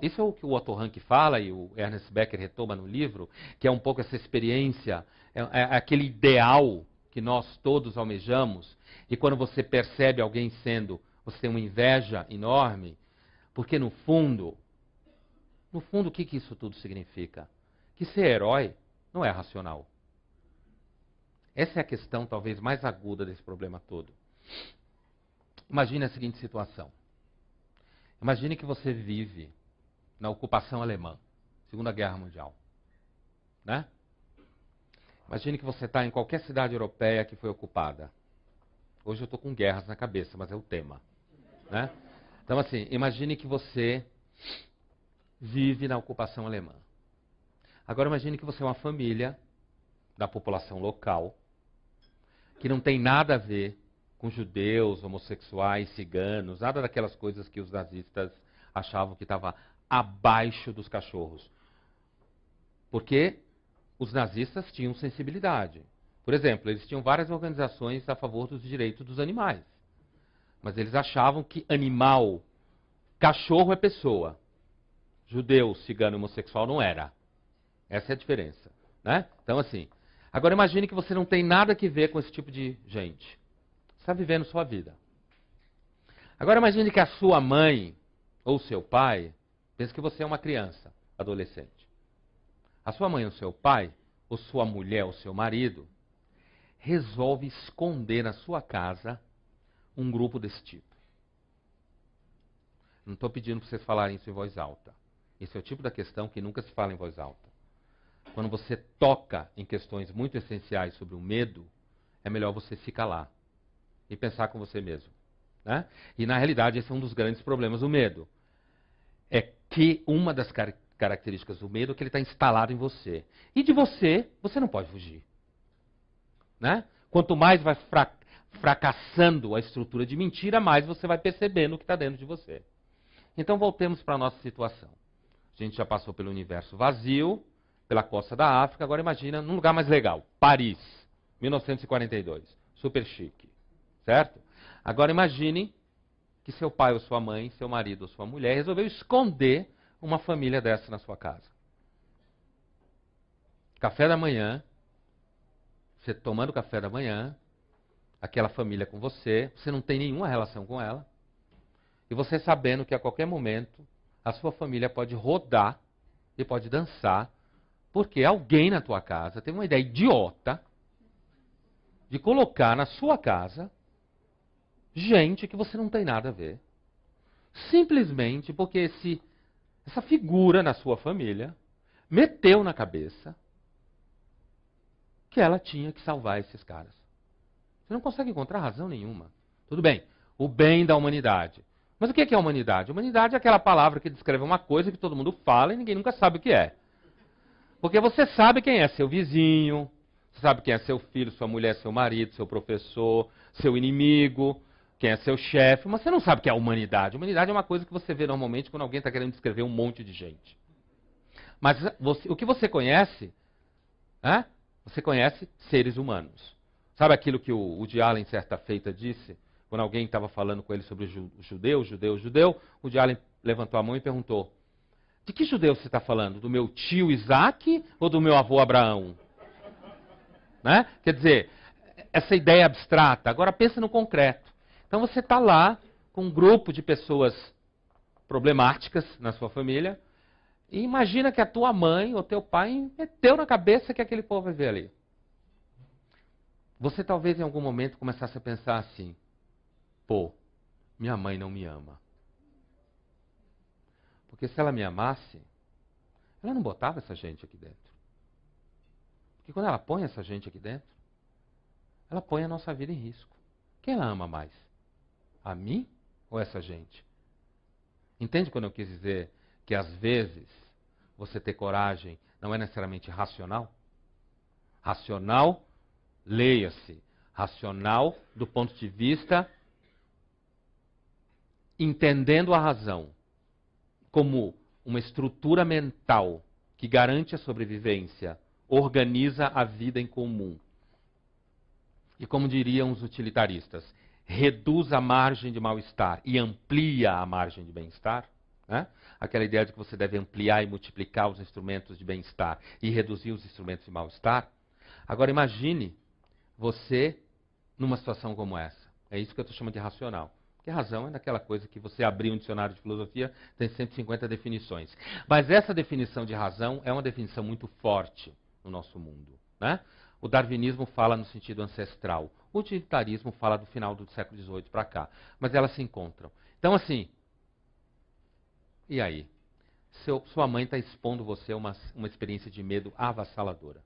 isso é o que o Otto Rank fala e o Ernest Becker retoma no livro, que é um pouco essa experiência, é aquele ideal que nós todos almejamos, e quando você percebe alguém você tem uma inveja enorme, porque no fundo, o que isso tudo significa? Que ser herói não é racional. Essa é a questão talvez mais aguda desse problema todo. Imagine a seguinte situação. Imagine que você vive na ocupação alemã, Segunda Guerra Mundial. Né? Imagine que você está em qualquer cidade europeia que foi ocupada. Hoje eu estou com guerras na cabeça, mas é o tema. Né? Então, assim, imagine que você vive na ocupação alemã. Agora imagine que você é uma família da população local, que não tem nada a ver com judeus, homossexuais, ciganos, nada daquelas coisas que os nazistas achavam que estava abaixo dos cachorros. Porque os nazistas tinham sensibilidade. Por exemplo, eles tinham várias organizações a favor dos direitos dos animais. Mas eles achavam que animal, cachorro é pessoa. Judeu, cigano, homossexual não era. Essa é a diferença. Né? Então, assim, agora imagine que você não tem nada a ver com esse tipo de gente. Você está vivendo sua vida. Agora imagine que a sua mãe ou seu pai pensa que você é uma criança, adolescente. A sua mãe ou seu pai, ou sua mulher ou seu marido, resolve esconder na sua casa um grupo desse tipo. Não estou pedindo para vocês falarem isso em voz alta. Esse é o tipo da questão que nunca se fala em voz alta. Quando você toca em questões muito essenciais sobre o medo, é melhor você se calar e pensar com você mesmo. Né? E, na realidade, esse é um dos grandes problemas do medo. É que uma das características do medo é que ele está instalado em você. E de você não pode fugir. Né? Quanto mais vai fracassando a estrutura de mentira, mais você vai percebendo o que está dentro de você. Então, voltemos para a nossa situação. A gente já passou pelo universo vazio, pela costa da África, agora imagina num lugar mais legal. Paris, 1942. Super chique. Certo? Agora imagine que seu pai ou sua mãe, seu marido ou sua mulher resolveu esconder uma família dessa na sua casa. Café da manhã, você tomando café da manhã, aquela família com você não tem nenhuma relação com ela, e você sabendo que a qualquer momento a sua família pode rodar e pode dançar, porque alguém na tua casa teve uma ideia idiota de colocar na sua casa gente que você não tem nada a ver. Simplesmente porque essa figura na sua família meteu na cabeça que ela tinha que salvar esses caras. Você não consegue encontrar razão nenhuma. Tudo bem, o bem da humanidade. Mas o que é a humanidade? A humanidade é aquela palavra que descreve uma coisa que todo mundo fala e ninguém nunca sabe o que é. Porque você sabe quem é seu vizinho, você sabe quem é seu filho, sua mulher, seu marido, seu professor, seu inimigo, quem é seu chefe, mas você não sabe o que é a humanidade. A humanidade é uma coisa que você vê normalmente quando alguém está querendo descrever um monte de gente. Mas o que você conhece, você conhece seres humanos. Sabe aquilo que o Woody Allen, certa feita, disse? Quando alguém estava falando com ele sobre o judeu, o Woody Allen levantou a mão e perguntou: de que judeu você está falando? Do meu tio Isaac ou do meu avô Abraão? Né? Quer dizer, essa ideia abstrata. Agora pensa no concreto. Então você está lá com um grupo de pessoas problemáticas na sua família e imagina que a tua mãe ou teu pai meteu na cabeça que aquele povo vai ver ali. Você talvez em algum momento começasse a pensar assim: pô, minha mãe não me ama. Porque se ela me amasse, ela não botava essa gente aqui dentro. Porque quando ela põe essa gente aqui dentro, ela põe a nossa vida em risco. Quem ela ama mais? A mim ou essa gente? Entende quando eu quis dizer que às vezes você ter coragem não é necessariamente racional? Racional, leia-se, racional do ponto de vista entendendo a razão como uma estrutura mental que garante a sobrevivência, organiza a vida em comum. E como diriam os utilitaristas, reduz a margem de mal-estar e amplia a margem de bem-estar. Né? Aquela ideia de que você deve ampliar e multiplicar os instrumentos de bem-estar e reduzir os instrumentos de mal-estar. Agora imagine você numa situação como essa. É isso que eu estou chamando de racional. Porque razão é daquela coisa que você abrir um dicionário de filosofia, tem 150 definições. Mas essa definição de razão é uma definição muito forte no nosso mundo. Né? O darwinismo fala no sentido ancestral. O utilitarismo fala do final do século XVIII para cá. Mas elas se encontram. Então, assim, e aí? Sua mãe está expondo você a uma experiência de medo avassaladora.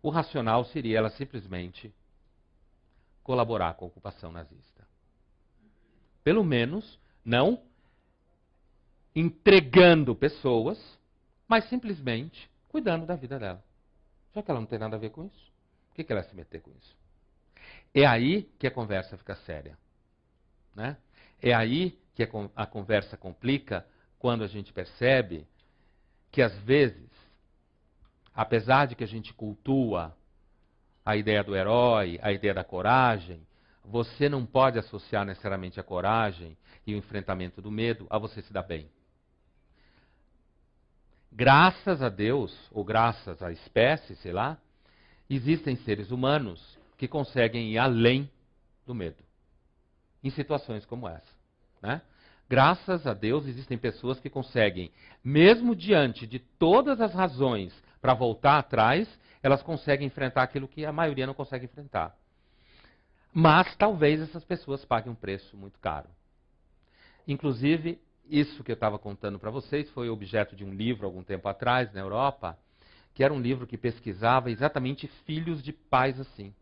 O racional seria ela simplesmente colaborar com a ocupação nazista. Pelo menos, não entregando pessoas, mas simplesmente cuidando da vida dela. Já que ela não tem nada a ver com isso, por que ela vai se meter com isso? É aí que a conversa fica séria. Né? É aí que a conversa complica quando a gente percebe que, às vezes, apesar de que a gente cultua a ideia do herói, a ideia da coragem, você não pode associar necessariamente a coragem e o enfrentamento do medo a você se dar bem. Graças a Deus, ou graças à espécie, sei lá, existem seres humanos que conseguem ir além do medo, em situações como essa. Né? Graças a Deus, existem pessoas que conseguem, mesmo diante de todas as razões para voltar atrás, elas conseguem enfrentar aquilo que a maioria não consegue enfrentar. Mas talvez essas pessoas paguem um preço muito caro. Inclusive, isso que eu estava contando para vocês foi objeto de um livro algum tempo atrás, na Europa, que era um livro que pesquisava exatamente filhos de pais assim.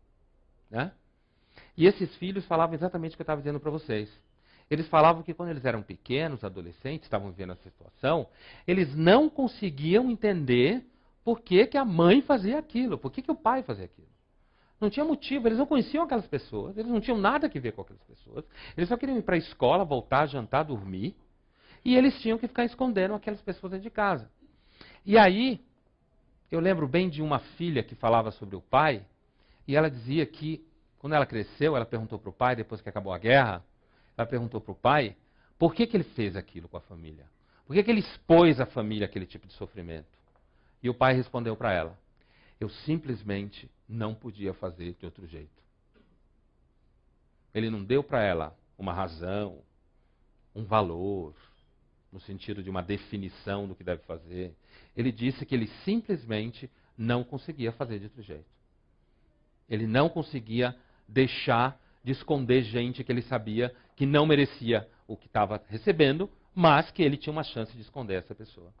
Né? E esses filhos falavam exatamente o que eu estava dizendo para vocês. Eles falavam que quando eles eram pequenos, adolescentes, estavam vivendo essa situação, eles não conseguiam entender por que a mãe fazia aquilo, por que o pai fazia aquilo. Não tinha motivo, eles não conheciam aquelas pessoas, eles não tinham nada a ver com aquelas pessoas. Eles só queriam ir para a escola, voltar, jantar, dormir. E eles tinham que ficar escondendo aquelas pessoas dentro de casa. E aí, eu lembro bem de uma filha que falava sobre o pai, e ela dizia que, quando ela cresceu, ela perguntou para o pai, depois que acabou a guerra, ela perguntou para o pai por que ele fez aquilo com a família. Por que ele expôs a família àquele tipo de sofrimento? E o pai respondeu para ela: eu simplesmente não podia fazer de outro jeito. Ele não deu para ela uma razão, um valor, no sentido de uma definição do que deve fazer. Ele disse que ele simplesmente não conseguia fazer de outro jeito. Ele não conseguia deixar de esconder gente que ele sabia que não merecia o que estava recebendo, mas que ele tinha uma chance de esconder essa pessoa.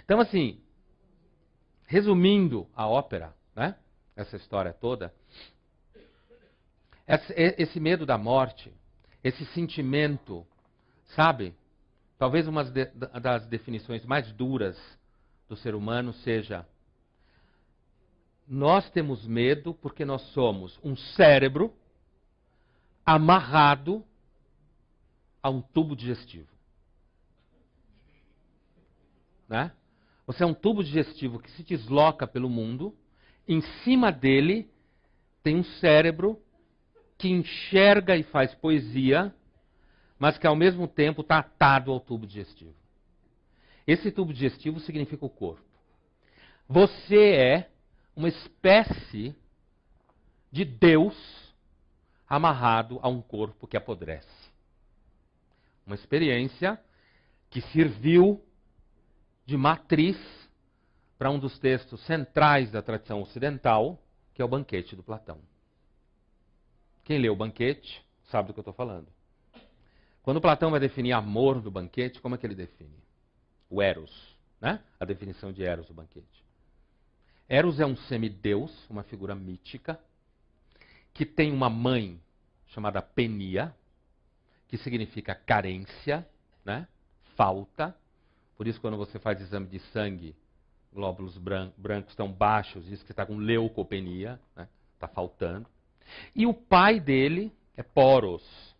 Então, assim, resumindo a ópera, né, essa história toda, esse medo da morte, esse sentimento, sabe? Talvez uma das definições mais duras do ser humano seja: nós temos medo porque nós somos um cérebro amarrado a um tubo digestivo. Né? Você é um tubo digestivo que se desloca pelo mundo, em cima dele tem um cérebro que enxerga e faz poesia, mas que ao mesmo tempo está atado ao tubo digestivo. Esse tubo digestivo significa o corpo. Você é uma espécie de Deus amarrado a um corpo que apodrece. Uma experiência que serviu de matriz para um dos textos centrais da tradição ocidental, que é o Banquete do Platão. Quem lê o Banquete sabe do que eu estou falando. Quando Platão vai definir amor do banquete, como é que ele define? O Eros, né? A definição de Eros do banquete. Eros é um semideus, uma figura mítica, que tem uma mãe chamada Penia, que significa carência, né? Falta. Por isso, quando você faz exame de sangue, glóbulos brancos estão baixos, diz que está com leucopenia, né? Está faltando. E o pai dele é Poros,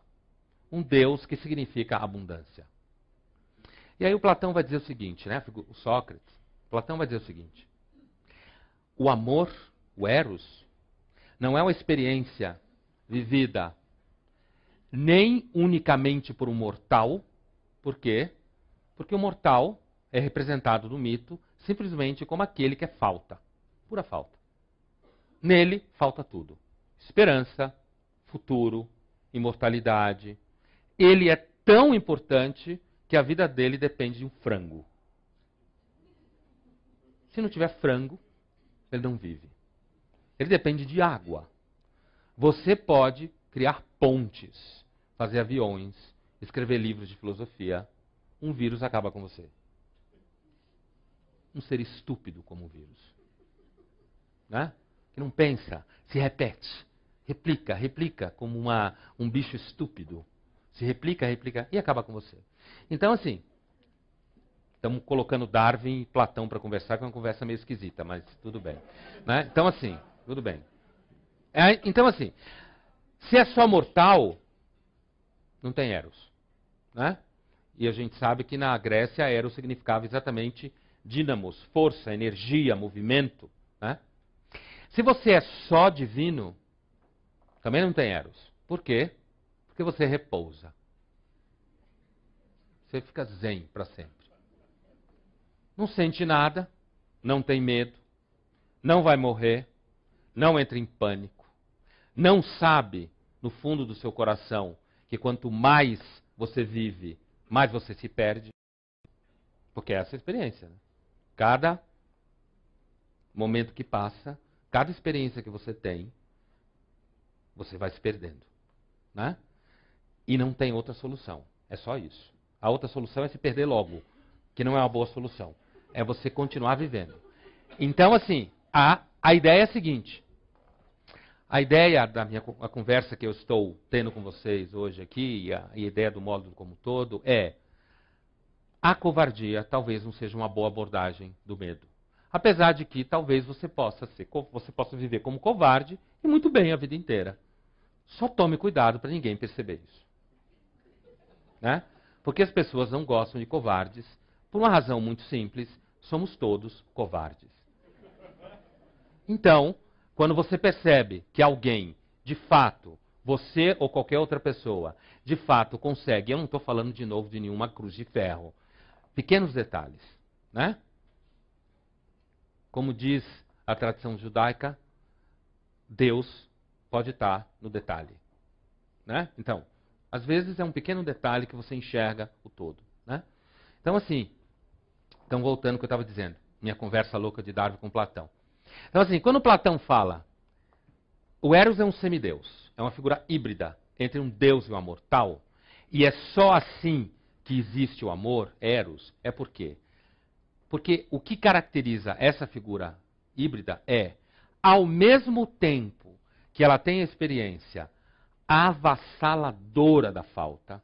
um deus que significa abundância. E aí o Platão vai dizer o seguinte, né? O Sócrates, Platão vai dizer o seguinte: o amor, o Eros, não é uma experiência vivida nem unicamente por um mortal. Por quê? Porque o mortal é representado no mito simplesmente como aquele que é falta, pura falta. Nele falta tudo: esperança, futuro, imortalidade. Ele é tão importante que a vida dele depende de um frango. Se não tiver frango, ele não vive. Ele depende de água. Você pode criar pontes, fazer aviões, escrever livros de filosofia. Um vírus acaba com você. Um ser estúpido como um vírus. Né? Que não pensa, se repete, replica como um bicho estúpido. Se replica e acaba com você. Então, assim, estamos colocando Darwin e Platão para conversar, que é uma conversa meio esquisita, mas tudo bem. Né? Então, assim, tudo bem. Então, assim, se é só mortal, não tem Eros. Né? E a gente sabe que na Grécia, Eros significava exatamente dínamos, força, energia, movimento. Né? Se você é só divino, também não tem Eros. Por quê? Porque você repousa. Você fica zen para sempre. Não sente nada, não tem medo, não vai morrer, não entra em pânico, não sabe, no fundo do seu coração, que quanto mais você vive, mais você se perde. Porque é essa a experiência. Né? Cada momento que passa, cada experiência que você tem, você vai se perdendo. Né? E não tem outra solução. É só isso. A outra solução é se perder logo, que não é uma boa solução. É você continuar vivendo. Então, assim, a ideia é a seguinte. A ideia da a conversa que eu estou tendo com vocês hoje aqui, e a ideia do módulo como um todo, é: a covardia talvez não seja uma boa abordagem do medo. Apesar de que talvez você possa viver como covarde e muito bem a vida inteira. Só tome cuidado para ninguém perceber isso. Né? Porque as pessoas não gostam de covardes por uma razão muito simples: somos todos covardes. Então, quando você percebe que alguém, de fato, você ou qualquer outra pessoa, de fato consegue, eu não estou falando de novo de nenhuma cruz de ferro, pequenos detalhes, né? Como diz a tradição judaica, Deus pode estar no detalhe, né? Então, às vezes é um pequeno detalhe que você enxerga o todo, né? Então, assim, então voltando ao que eu estava dizendo, minha conversa louca de Darwin com Platão. Então, assim, quando Platão fala, o Eros é um semideus, é uma figura híbrida entre um deus e um amor tal, e é só assim que existe o amor, Eros, é por quê? Porque o que caracteriza essa figura híbrida é, ao mesmo tempo que ela tem a experiência avassaladora da falta,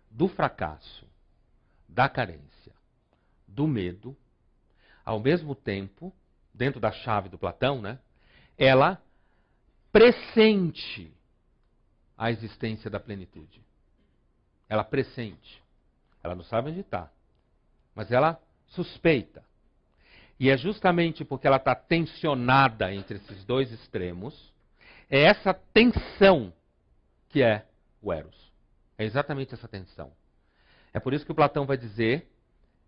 do fracasso, da carência, do medo, ao mesmo tempo, dentro da chave do Platão, né, ela pressente a existência da plenitude. Ela pressente. Ela não sabe onde está, mas ela suspeita. E é justamente porque ela está tensionada entre esses dois extremos, é essa tensão que é o Eros. É exatamente essa tensão. É por isso que o Platão vai dizer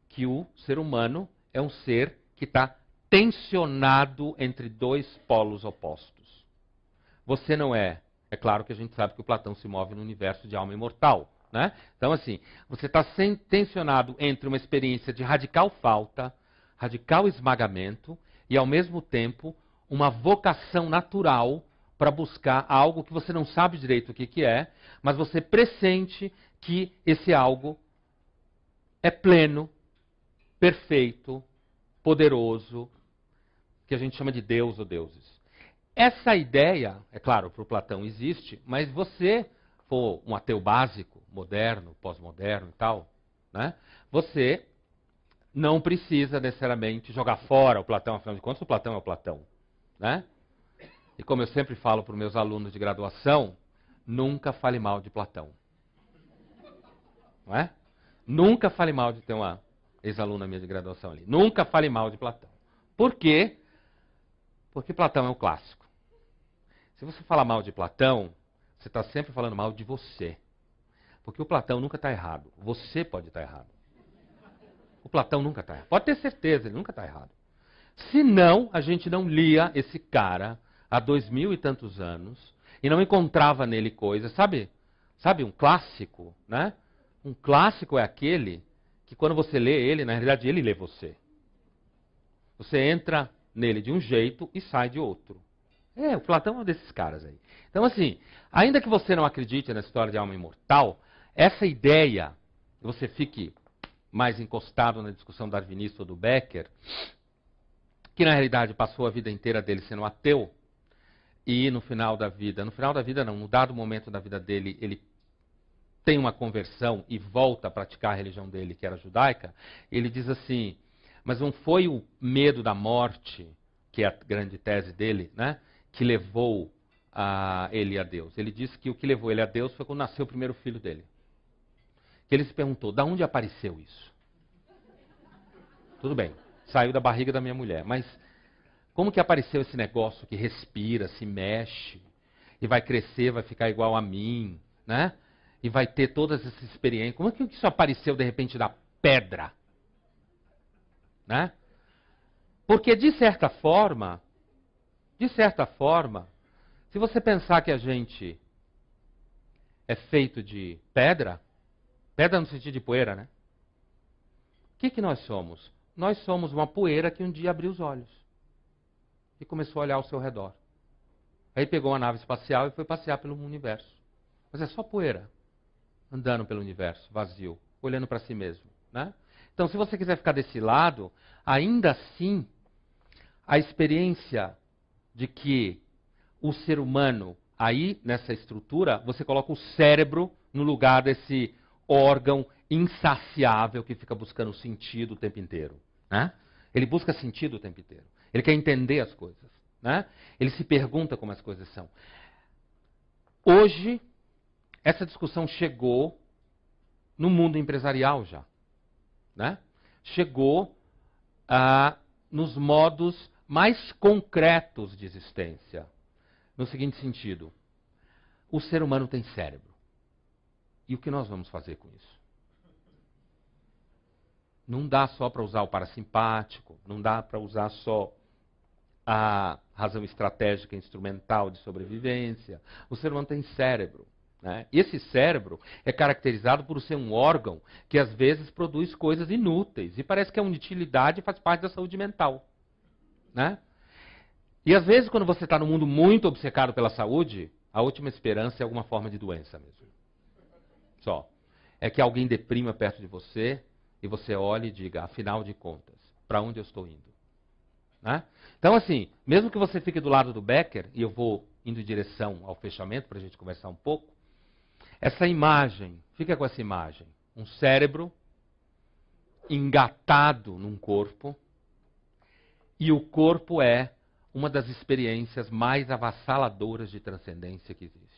que o ser humano é um ser que está tensionado entre dois polos opostos. Você não é. É claro que a gente sabe que o Platão se move no universo de alma imortal, né? Então, assim, você está tensionado entre uma experiência de radical falta, radical esmagamento e, ao mesmo tempo, uma vocação natural para buscar algo que você não sabe direito o que é, mas você pressente que esse algo é pleno, perfeito, poderoso, que a gente chama de Deus ou deuses. Essa ideia, é claro, para o Platão existe, mas você for um ateu básico, moderno, pós-moderno e tal, né, você não precisa necessariamente jogar fora o Platão, afinal de contas o Platão é o Platão, né? E como eu sempre falo para os meus alunos de graduação, nunca fale mal de Platão. Não é? Nunca fale mal de ter uma ex-aluna minha de graduação ali. Nunca fale mal de Platão. Por quê? Porque Platão é um clássico. Se você falar mal de Platão, você está sempre falando mal de você. Porque o Platão nunca está errado. Você pode estar errado. O Platão nunca está errado. Pode ter certeza, ele nunca está errado. Senão, a gente não lia esse cara há 2000 e tantos anos e não encontrava nele coisas. Sabe um clássico, né? Um clássico é aquele que quando você lê ele, na realidade ele lê você. Você entra nele de um jeito e sai de outro. O Platão é um desses caras aí. Então, assim, ainda que você não acredite na história de alma imortal, essa ideia, que você fique mais encostado na discussão darwinista ou do Becker, que na realidade passou a vida inteira dele sendo ateu, e no final da vida não, no dado momento da vida dele, ele tem uma conversão e volta a praticar a religião dele, que era judaica, ele diz assim, mas não foi o medo da morte, que é a grande tese dele, né, que levou ele a Deus. Ele disse que o que levou ele a Deus foi quando nasceu o primeiro filho dele. Que ele se perguntou, de onde apareceu isso? Tudo bem, saiu da barriga da minha mulher, mas como que apareceu esse negócio que respira, se mexe, e vai crescer, vai ficar igual a mim, né? E vai ter todas essas experiências. Como é que isso apareceu de repente da pedra? Né? Porque de certa forma, se você pensar que a gente é feito de pedra no sentido de poeira, né? O que nós somos? Nós somos uma poeira que um dia abriu os olhos e começou a olhar ao seu redor. Aí pegou uma nave espacial e foi passear pelo universo. Mas é só poeira, andando pelo universo, vazio, olhando para si mesmo, né? Então, se você quiser ficar desse lado, ainda assim, a experiência de que o ser humano, aí nessa estrutura, você coloca o cérebro no lugar desse órgão insaciável que fica buscando sentido o tempo inteiro, né? Ele busca sentido o tempo inteiro. Ele quer entender as coisas, né? Ele se pergunta como as coisas são. Hoje, essa discussão chegou no mundo empresarial já, né? Chegou nos modos mais concretos de existência. No seguinte sentido, O ser humano tem cérebro. E o que nós vamos fazer com isso? Não dá só para usar o parasimpático, não dá para usar só a razão estratégica instrumental de sobrevivência. O ser humano tem cérebro. Né? E esse cérebro é caracterizado por ser um órgão que às vezes produz coisas inúteis. E parece que a inutilidade faz parte da saúde mental. Né? E às vezes quando você está num mundo muito obcecado pela saúde, a última esperança é alguma forma de doença mesmo. Só. É que alguém deprima perto de você e você olhe e diga, afinal de contas, para onde eu estou indo? Né? Então, assim, mesmo que você fique do lado do Becker, e eu vou indo em direção ao fechamento para a gente conversar um pouco, essa imagem, fica com essa imagem, um cérebro engatado num corpo, e o corpo é uma das experiências mais avassaladoras de transcendência que existe.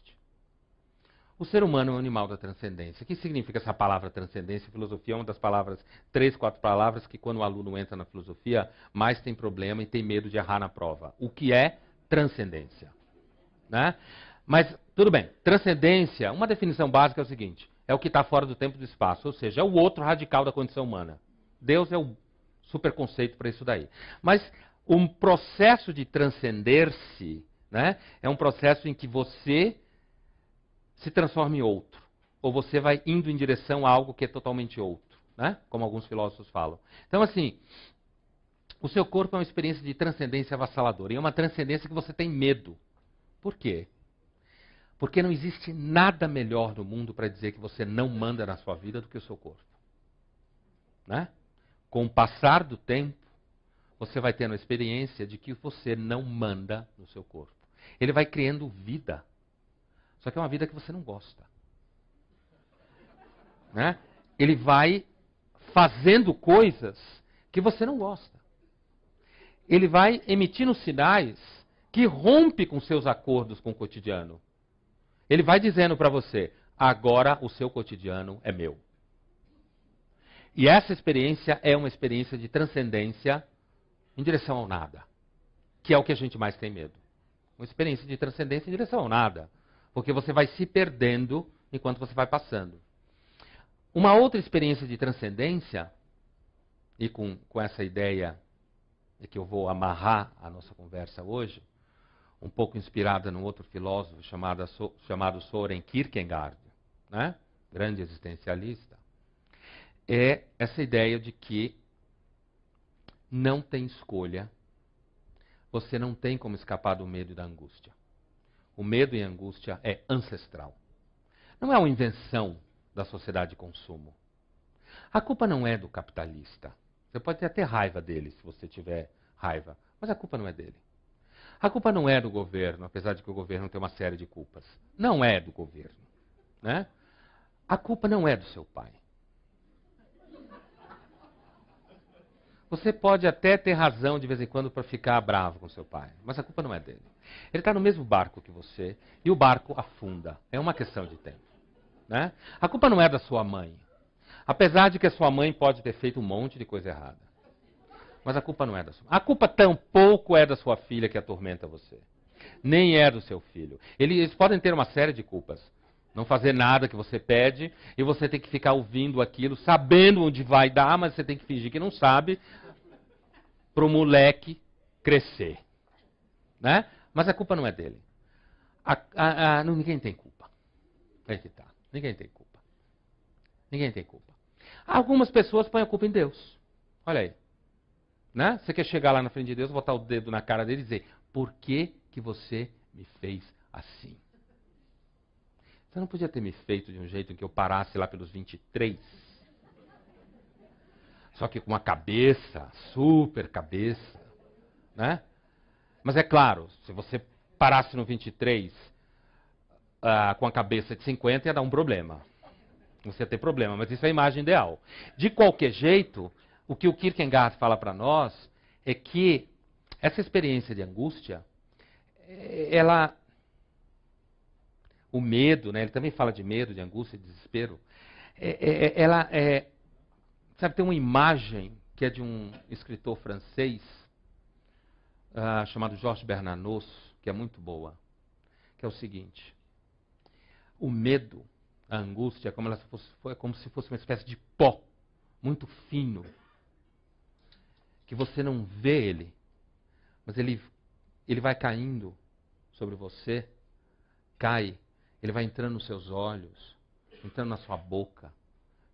O ser humano é um animal da transcendência. O que significa essa palavra transcendência? Filosofia é uma das palavras, 3, 4 palavras que quando o aluno entra na filosofia, mais tem problema e tem medo de errar na prova. O que é transcendência? Né? Mas, tudo bem, transcendência, uma definição básica é o seguinte, é o que está fora do tempo e do espaço, ou seja, é o outro radical da condição humana. Deus é o super conceito para isso daí. Mas um processo de transcender-se, né, é um processo em que você se transforma em outro. Ou você vai indo em direção a algo que é totalmente outro. Né? Como alguns filósofos falam. Então, assim, o seu corpo é uma experiência de transcendência avassaladora. E é uma transcendência que você tem medo. Por quê? Porque não existe nada melhor no mundo para dizer que você não manda na sua vida do que o seu corpo. Né? Com o passar do tempo, você vai tendo a experiência de que você não manda no seu corpo. Ele vai criando vida. Só que é uma vida que você não gosta. Né? Ele vai fazendo coisas que você não gosta. Ele vai emitindo sinais que rompe com seus acordos com o cotidiano. Ele vai dizendo para você, agora o seu cotidiano é meu. E essa experiência é uma experiência de transcendência em direção ao nada. Que é o que a gente mais tem medo. Uma experiência de transcendência em direção ao nada. Porque você vai se perdendo enquanto você vai passando. Uma outra experiência de transcendência, e com essa ideia de que eu vou amarrar a nossa conversa hoje, um pouco inspirada num outro filósofo chamado Søren Kierkegaard, né? Grande existencialista, é essa ideia de que não tem escolha, você não tem como escapar do medo e da angústia. O medo e a angústia é ancestral. Não é uma invenção da sociedade de consumo. A culpa não é do capitalista. Você pode até ter raiva dele, se você tiver raiva, mas a culpa não é dele. A culpa não é do governo, apesar de que o governo tem uma série de culpas. Não é do governo. Né? A culpa não é do seu pai. Você pode até ter razão de vez em quando para ficar bravo com seu pai, mas a culpa não é dele. Ele está no mesmo barco que você e o barco afunda. É uma questão de tempo. Né? A culpa não é da sua mãe. Apesar de que a sua mãe pode ter feito um monte de coisa errada. Mas a culpa não é da sua mãe. A culpa tampouco é da sua filha que atormenta você. Nem é do seu filho. Eles podem ter uma série de culpas. Não fazer nada que você pede e você tem que ficar ouvindo aquilo, sabendo onde vai dar, mas você tem que fingir que não sabe, para o moleque crescer. Né? Mas a culpa não é dele. Ninguém tem culpa. É que tá. Ninguém tem culpa. Ninguém tem culpa. Algumas pessoas põem a culpa em Deus. Olha aí. Né? Você quer chegar lá na frente de Deus, botar o dedo na cara dele e dizer, por que você me fez assim? Você não podia ter me feito de um jeito em que eu parasse lá pelos 23? Só que com uma cabeça, super cabeça. Né? Mas é claro, se você parasse no 23 com a cabeça de 50, ia dar um problema. Você ia ter problema, mas isso é a imagem ideal. De qualquer jeito, o que o Kierkegaard fala para nós é que essa experiência de angústia, o medo, né, ele também fala de medo, de angústia, de desespero, sabe, tem uma imagem que é de um escritor francês chamado Georges Bernanos, que é muito boa, que é o seguinte: O medo, a angústia, é como se fosse uma espécie de pó muito fino, que você não vê ele, mas ele vai caindo sobre você, cai, ele vai entrando nos seus olhos, entrando na sua boca,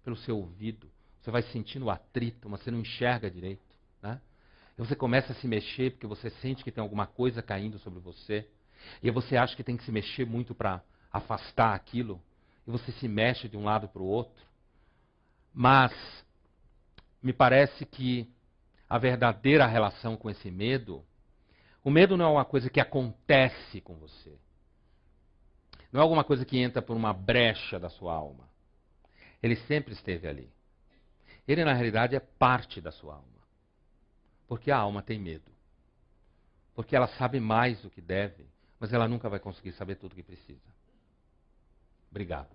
pelo seu ouvido. Você vai sentindo o atrito, mas você não enxerga direito, né? E você começa a se mexer porque você sente que tem alguma coisa caindo sobre você. E você acha que tem que se mexer muito para afastar aquilo. E você se mexe de um lado para o outro. Mas me parece que a verdadeira relação com esse medo, o medo não é uma coisa que acontece com você. Não é alguma coisa que entra por uma brecha da sua alma. Ele sempre esteve ali. Ele, na realidade, é parte da sua alma. Porque a alma tem medo. Porque ela sabe mais do que deve, mas ela nunca vai conseguir saber tudo o que precisa. Obrigado.